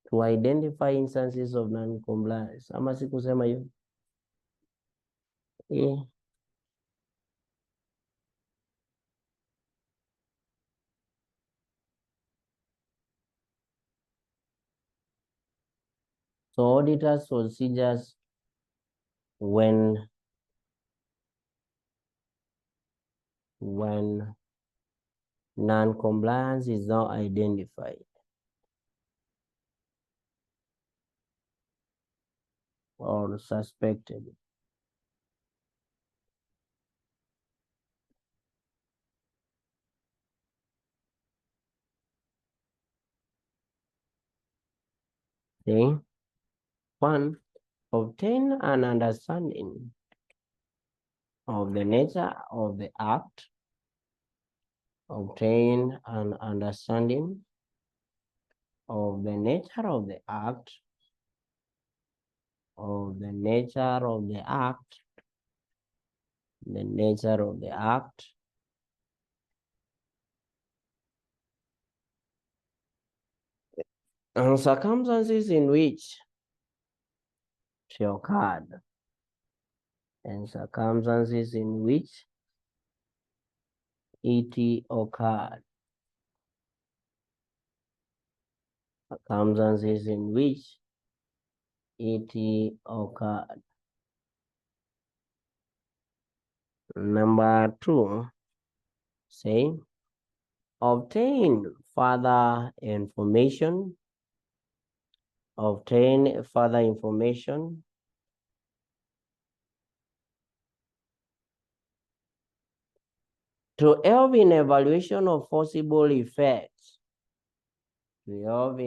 Speaker 1: To identify instances of non-compliance. Ama sikusema hiyo? So auditors procedures when when non-compliance is not identified or suspected. Okay. 1. Obtain an understanding of the nature of the act. Obtain an understanding of the nature of the act. Of the nature of the act. The nature of the act. And circumstances in which it occurred. And circumstances in which it occurred. Circumstances in which it occurred. Number 2, say, obtain further information. Obtain further information to help in evaluation of possible effects. To help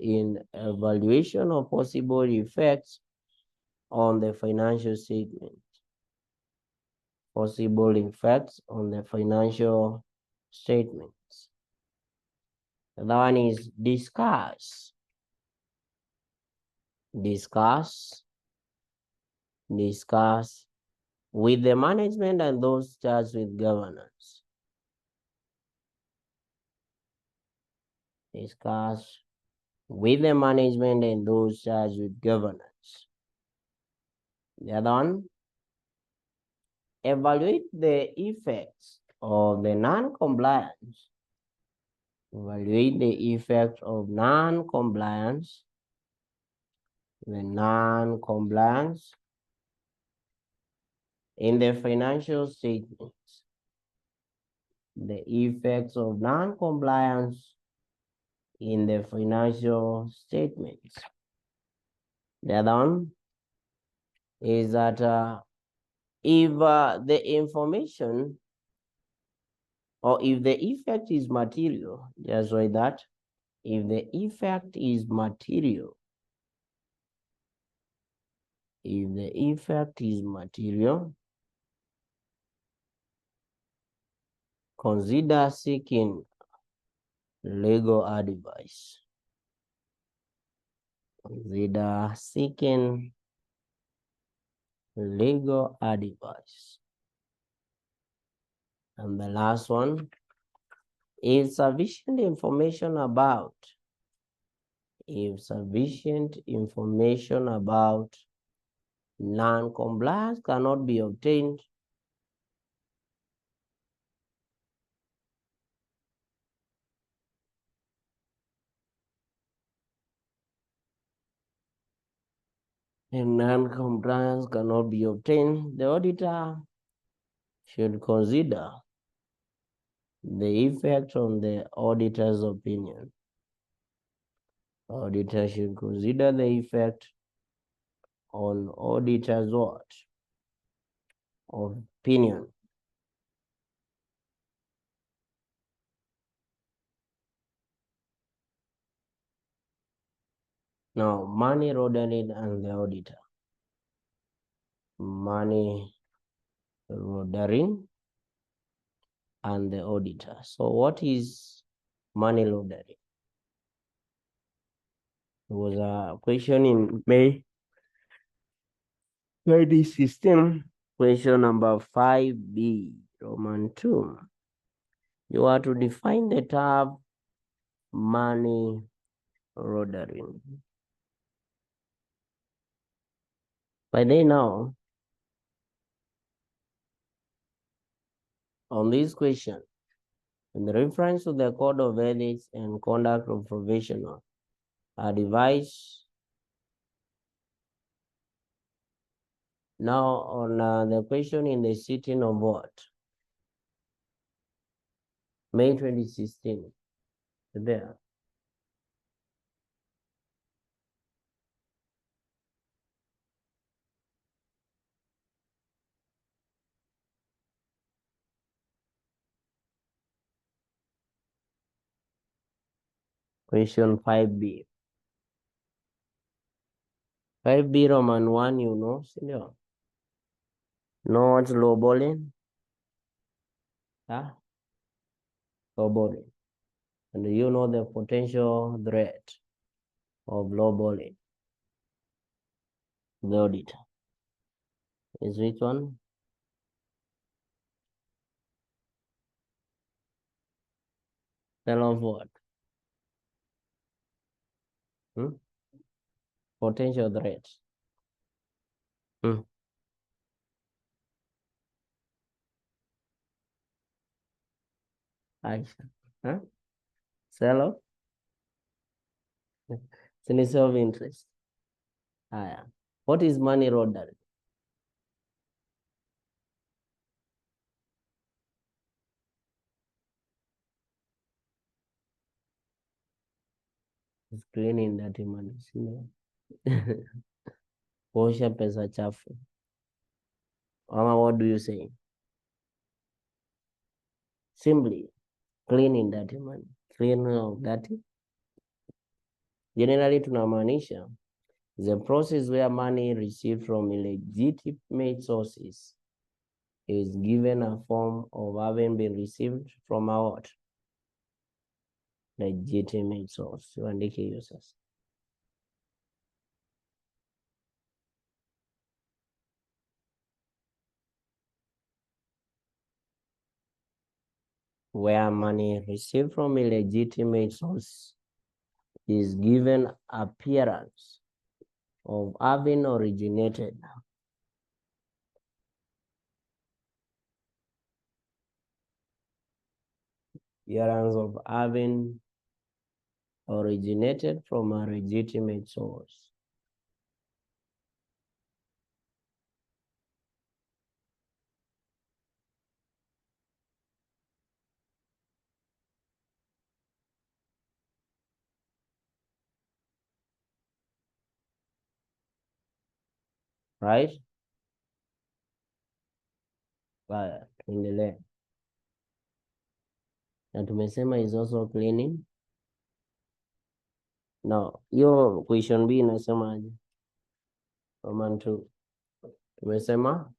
Speaker 1: in evaluation of possible effects on the financial statement. Possible effects on the financial statements. The other one is discuss. Discuss with the management and those charged with governance. Discuss with the management and those charged with governance. The other one, evaluate the effects of the non-compliance. Evaluate the effect of non-compliance. The non-compliance in the financial statements. The effects of non-compliance in the financial statements. The other one is that if the information or if the effect is material, just like that, if the effect is material, if the effect is material, consider seeking legal advice. Consider seeking legal advice. And the last one is sufficient information about. If sufficient information about non-compliance cannot be obtained, and non-compliance cannot be obtained, the auditor should consider the effect on the auditor's opinion. Auditor should consider the effect on auditor's what? Opinion. Now, money laundering and the auditor. Money laundering and the auditor. So what is money laundering? There was a question in May 2016, question number 5B, Roman 2. You are to define the term money laundering. By then now, on this question, in reference to the Code of Ethics and Conduct of Professional, advice Now on the question in the sitting of what? May 2016. There. Question 5B. 5B Roman 1, you know, senior. Know what's low balling? Huh? Low balling. And you know the potential threat of low balling. The auditor. Is which one? Tell of what? Potential threat. Aisha. Huh? Sell off? It's of interest. What is money laundering? It's cleaning dirty money. Kuosha pesa chafu. Mama, what do you say? Simply cleaning dirty money. Cleaning of dirty. Generally tunamaanisha the process where money received from illegitimate sources is given a form of having been received from a what? Legitimate source. Tuandike hiyo sasa. Where money received from illegitimate source is given appearance of having originated from a legitimate source. Right? Tuendelee. Na tumesema is also cleaning. No, hiyo question B inasemaje? Roman 2. Tumesema?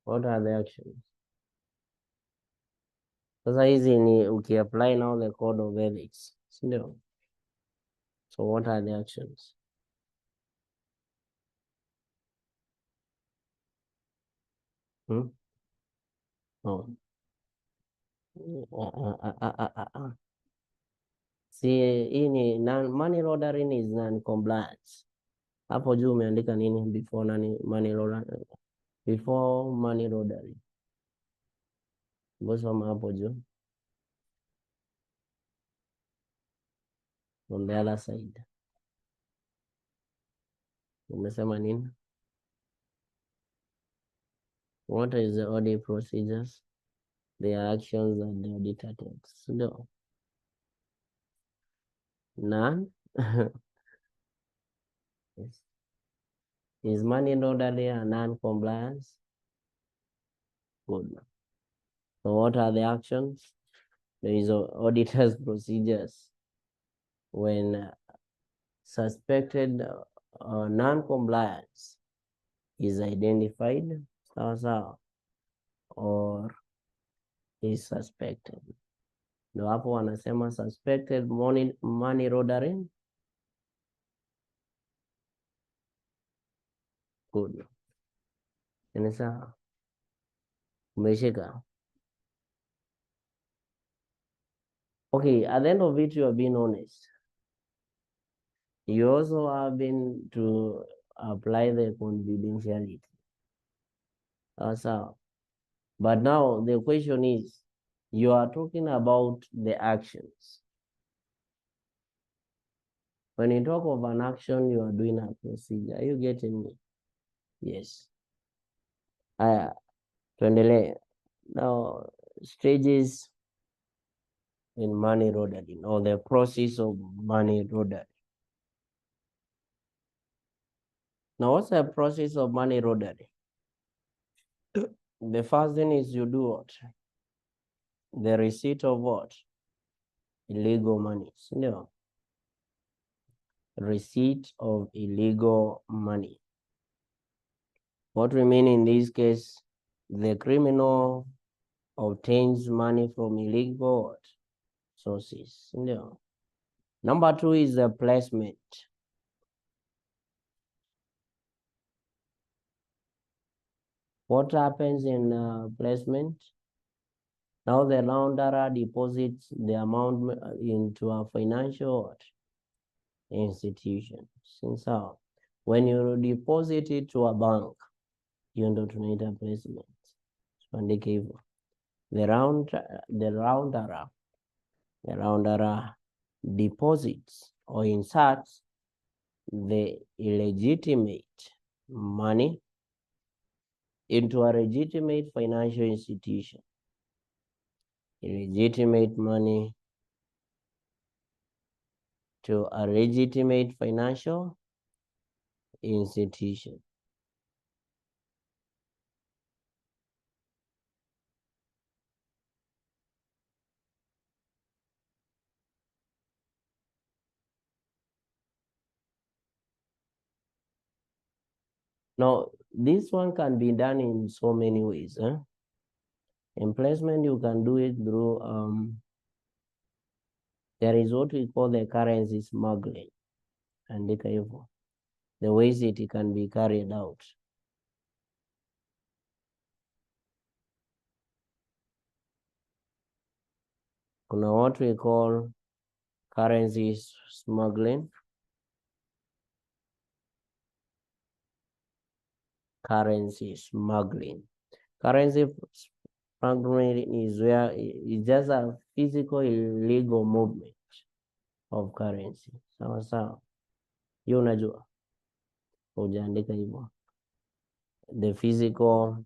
Speaker 1: What are the actions? Sasa hizi ni ukiapply now the code of ethics, si ndio? So what are the actions? Oh. Si hii ni money laundering is non-compliance. Hapo juu umeandika nini before money laundering? Before money laundering. Mbosoma hapo juu. On the other side. Umesema nini? What is the audit procedures? The actions that the auditor takes. No. None. Yes. Is money laundering a non-compliance? Good. So what are the actions? There is auditor's procedures. When suspected non-compliance is identified, or is suspected. Ndio hapo wanasema suspected money laundering. Good. Ni sawa. Umeshika. Okay, at the end of it, you are being honest. You also have been to apply the confidentiality. So, but now the question is, you are talking about the actions. When you talk of an action, you are doing a procedure. Are you getting me? Yes. Tuendelee. Now, stages in money laundering, or the process of money laundering. Now, what's the process of money laundering? The first thing is you do what? The receipt of what? Illegal money. No. Receipt of illegal money. What we mean in this case, the criminal obtains money from illegal sources. No. Number two is the placement. What happens in placement? Now the launderer deposits the amount into a financial institution. Since how? When you deposit it to a bank, you don't need a placement. The launderer deposits or inserts the illegitimate money into a legitimate financial institution. Illegitimate money to a legitimate financial institution. Now, this one can be done in so many ways. In placement, you can do it through, there is what we call the currency smuggling, and the ways it can be carried out. Kuna what we call currency smuggling. Currency smuggling. Currency smuggling is where it's just a physical illegal movement of currency. Sawa sawa. Hiyo unajua. Hujaandika hivyo. The physical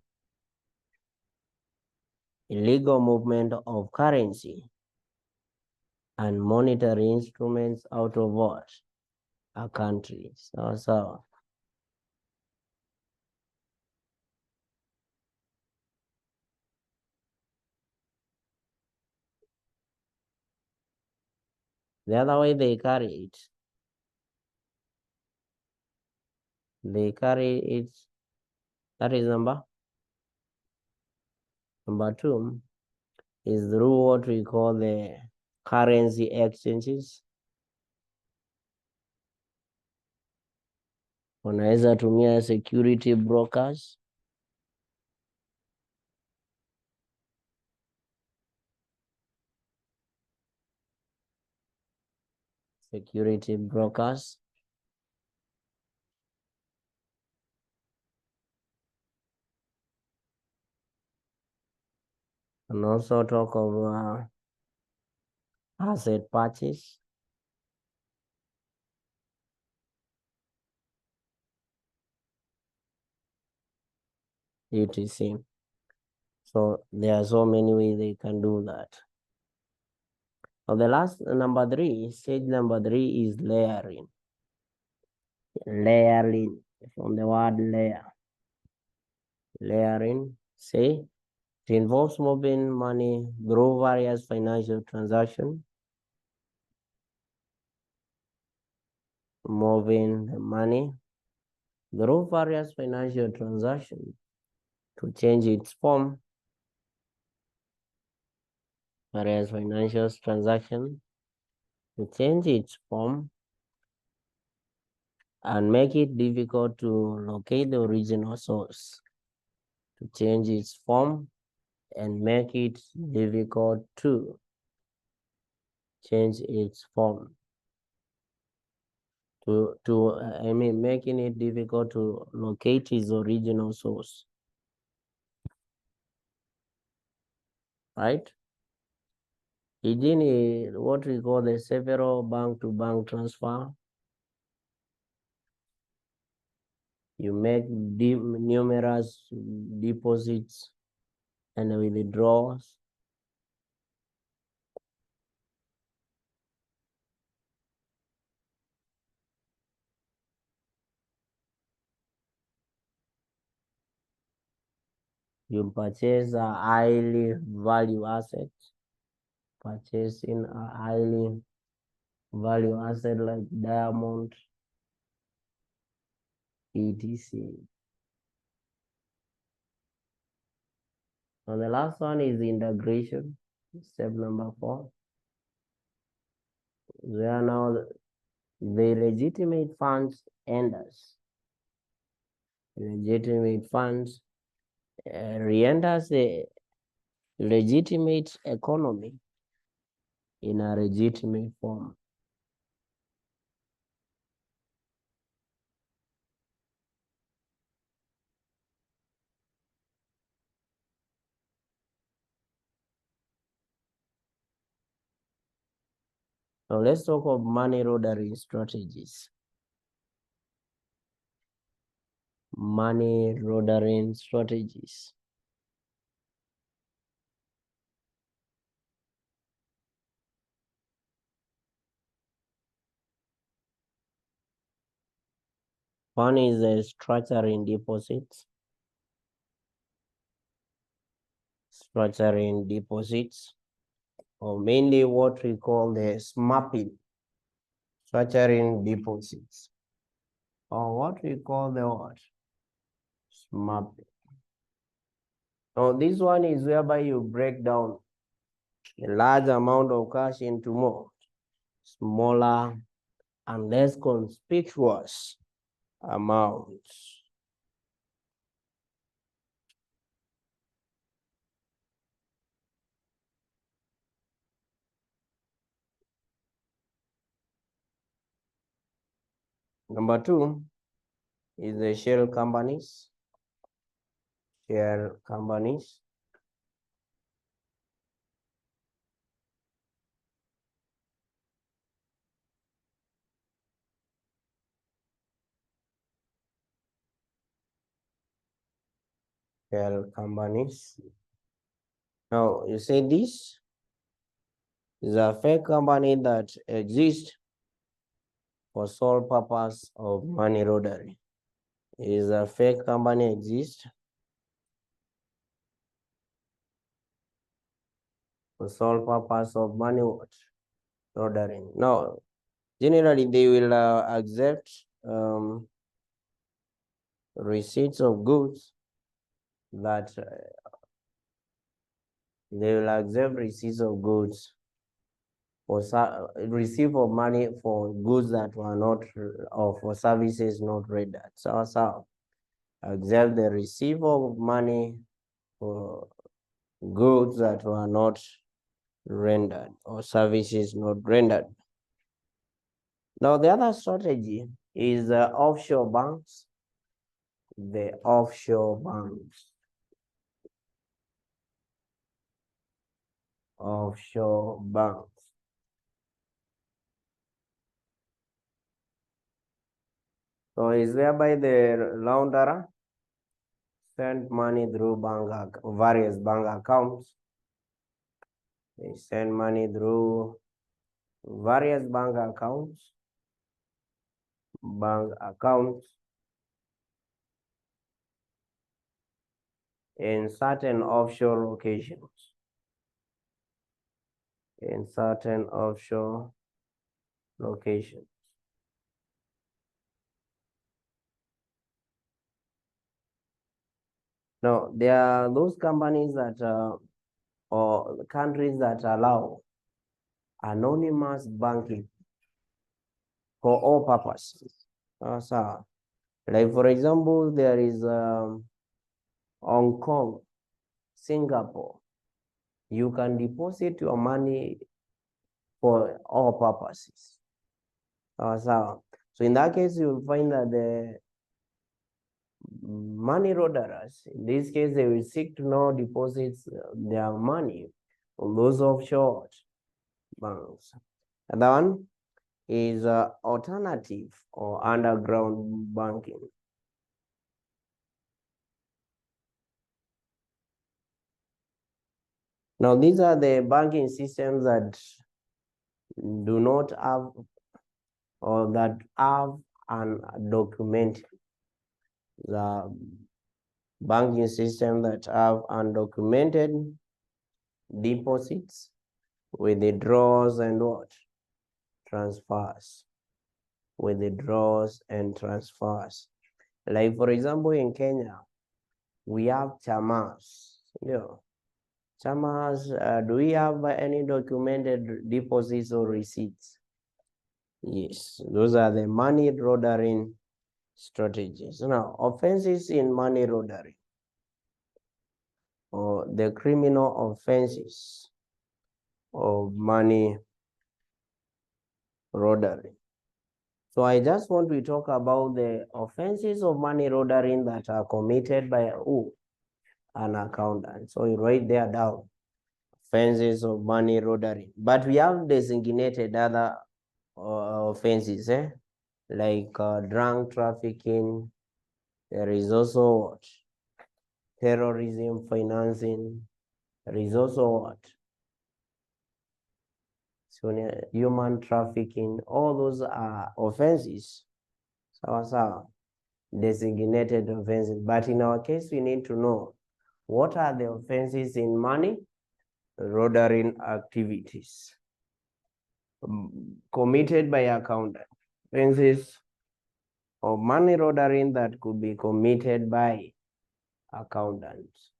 Speaker 1: illegal movement of currency and monetary instruments out of what? A country. Sawa sawa. The other way they carry it, that is number two, is through what we call the currency exchanges. Unaweza tumia security brokers. Security brokers. And also talk of asset purchase. UTC. So there are so many ways they can do that. So the last stage number three is layering. Layering, from the word layer. Layering, say, it involves moving money through various financial transactions. Moving the money through various financial transactions to change its form. Various financial transactions to change its form and make it difficult to locate the original source. To change its form and make it difficult to change its form. Making it difficult to locate its original source. right? Within what we call the several bank-to-bank transfer, you make numerous deposits and withdrawals. You purchase a highly value asset, purchasing a highly value asset like diamond, etc. And the last one is integration, step number 4. They are now the legitimate funds enders. Legitimate funds re-enters the legitimate economy in a legitimate form. Now let's talk of money laundering strategies. Money laundering strategies. One is structuring deposits. Structuring deposits, or mainly what we call the smapping. Structuring deposits, or what we call the what? Smapping. Now this one is whereby you break down a large amount of cash into more smaller and less conspicuous amounts. Number 2 is the shell companies. Shell companies. Shell companies. Now you say this is a fake company that exists for sole purpose of money laundering. Is a fake company exist for sole purpose of money laundering? Now, generally they will accept receipts of goods that they will accept receipts of goods for receipt of money for goods that were not or for services not rendered. So accept the receipt of money for goods that were not rendered or services not rendered. Now the other strategy is offshore banks. The offshore banks. Offshore banks. So is whereby the launderer send money through various bank accounts. They send money through various bank accounts. In certain offshore locations. In certain offshore locations. Now, there are those companies that or countries that allow anonymous banking for all purposes. So, like for example, there is Hong Kong, Singapore. You can deposit your money for all purposes. So in that case, you'll find that the money launderers, in this case, they will seek to now deposit their money those offshore banks. And that one is alternative or underground banking. Now, these are the banking systems that do not have or that have undocumented. The banking system that have undocumented deposits, withdrawals, and what? Transfers. Withdrawals and transfers. Like, for example, in Kenya, we have chamas. Chamas, do we have any documented deposits or receipts? Yes, those are the money laundering strategies. Now, offenses in money laundering or the criminal offenses of money laundering. So I just want to talk about the offenses of money laundering that are committed by who? An accountant. So you write there down offenses of money laundering. But we have designated other offenses, like drug trafficking. There is also what? Terrorism financing. There is also what? So human trafficking. All those are offenses. So designated offenses. But in our case, we need to know what are the offenses in money laundering activities committed by accountant. Offenses of money laundering that could be committed by accountants.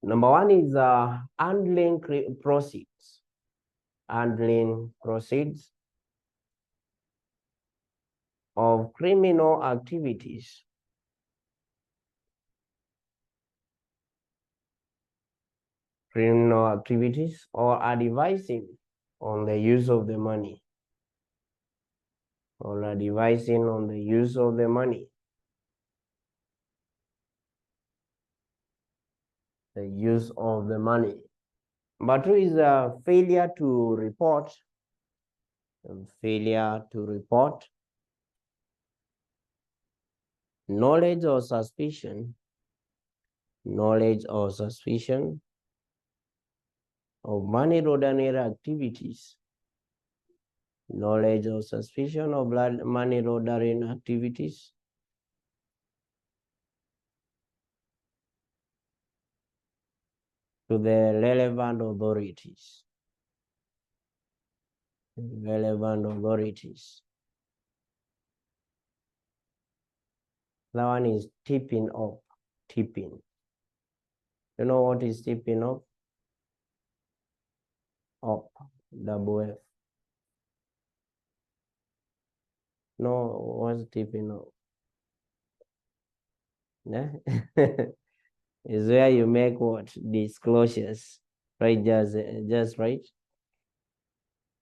Speaker 1: Number one is handling proceeds. Handling proceeds of criminal activities. Criminal activities or advising on the use of the money. Or advising on the use of the money. The use of the money. But two is a failure to report. Failure to report. Knowledge or suspicion. Knowledge or suspicion of money laundering activities. Knowledge or suspicion of money laundering activities. To the relevant authorities. Relevant authorities. That one is tipping up. Tipping. You know what is tipping up? Up. Double F. No, what's tipping up? Yeah? Is where you make what? Disclosures. Right, just right?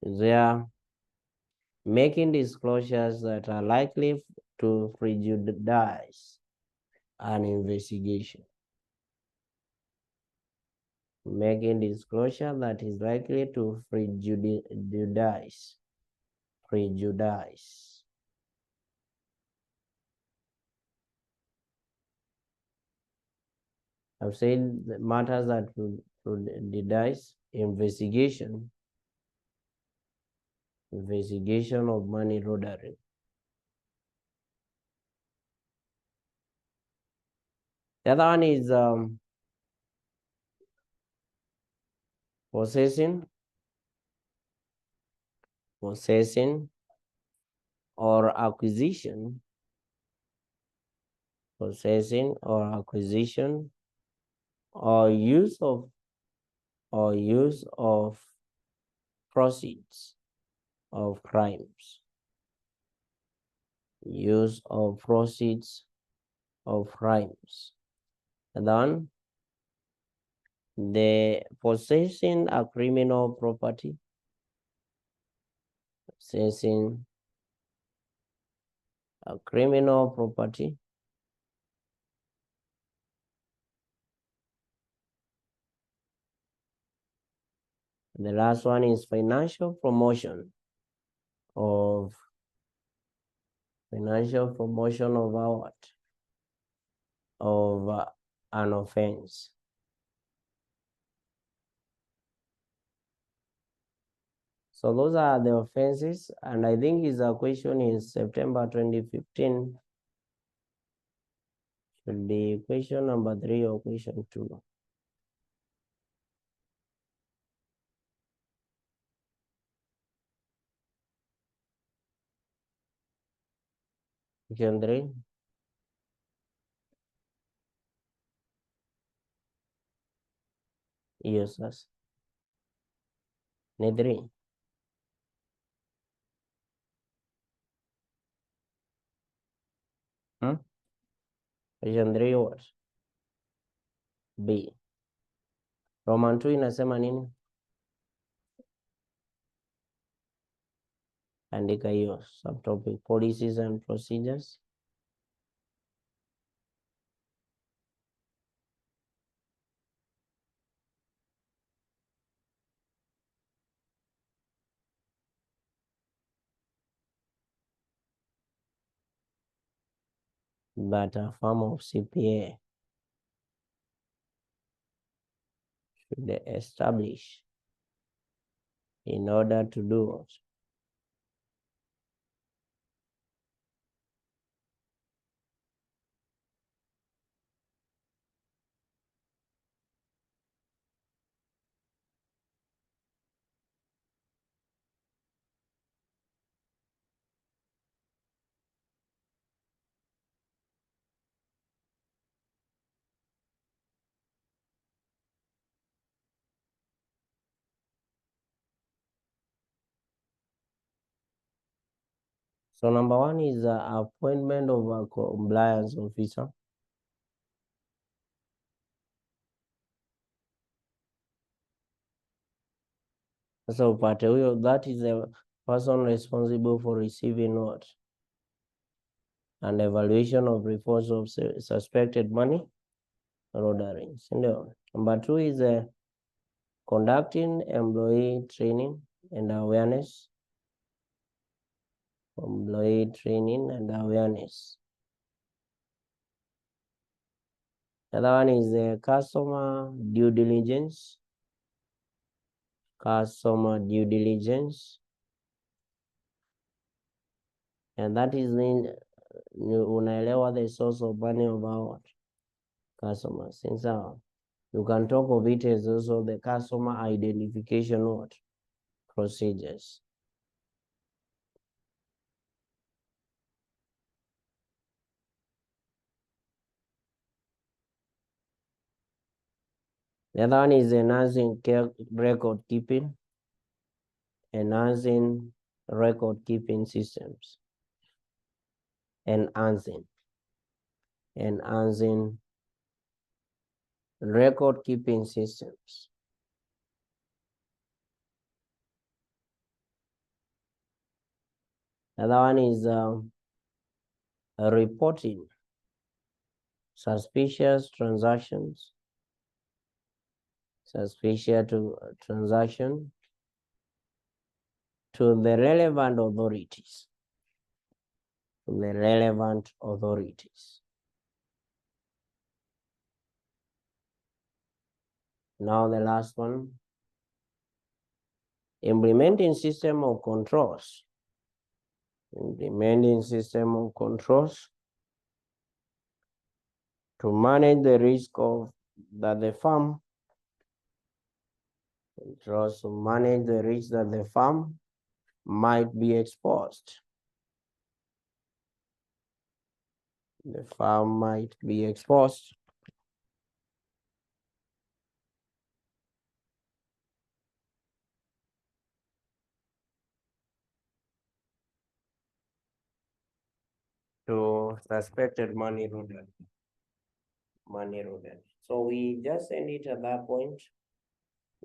Speaker 1: Is where making disclosures that are likely to prejudice an investigation. Making disclosure that is likely to prejudice. I've said the matters that prejudice investigation of money laundering. The other one is possessing or acquisition. Possessing or acquisition or use of proceeds of crimes. Use of proceeds of crimes. And then the possessing a criminal property. Possessing a criminal property. The last one is financial promotion of what? Of an offense. So those are the offenses, and I think is a question in September 2015. Should be question number 3 or question 2. Question 3. Yes, yes. Need 3. Question 3 what? B. Roman 2 inasema nini? Andika hiyo subtopic, policies and procedures. That a firm of CPA should establish in order to do what? So number 1 is appointment of a compliance officer. Sasa upate huyo, that is a person responsible for receiving what? An evaluation of reports of suspected money laundering. Number 2 is conducting employee training and awareness. Employee training and awareness. The other one is customer due diligence. Customer due diligence. And that is in unaelewa the source of money of our customers. Since you can talk of it as also the customer identification what? Procedures. The other one is enhancing record keeping. Enhancing record keeping systems. Enhancing record keeping systems. The other one is reporting suspicious transactions. Transaction to the relevant authorities. Now the last one, implementing system of controls. Implementing system of controls to manage the risk of that the firm might be exposed. The firm might be exposed to suspected money laundering. So we just end it at that point.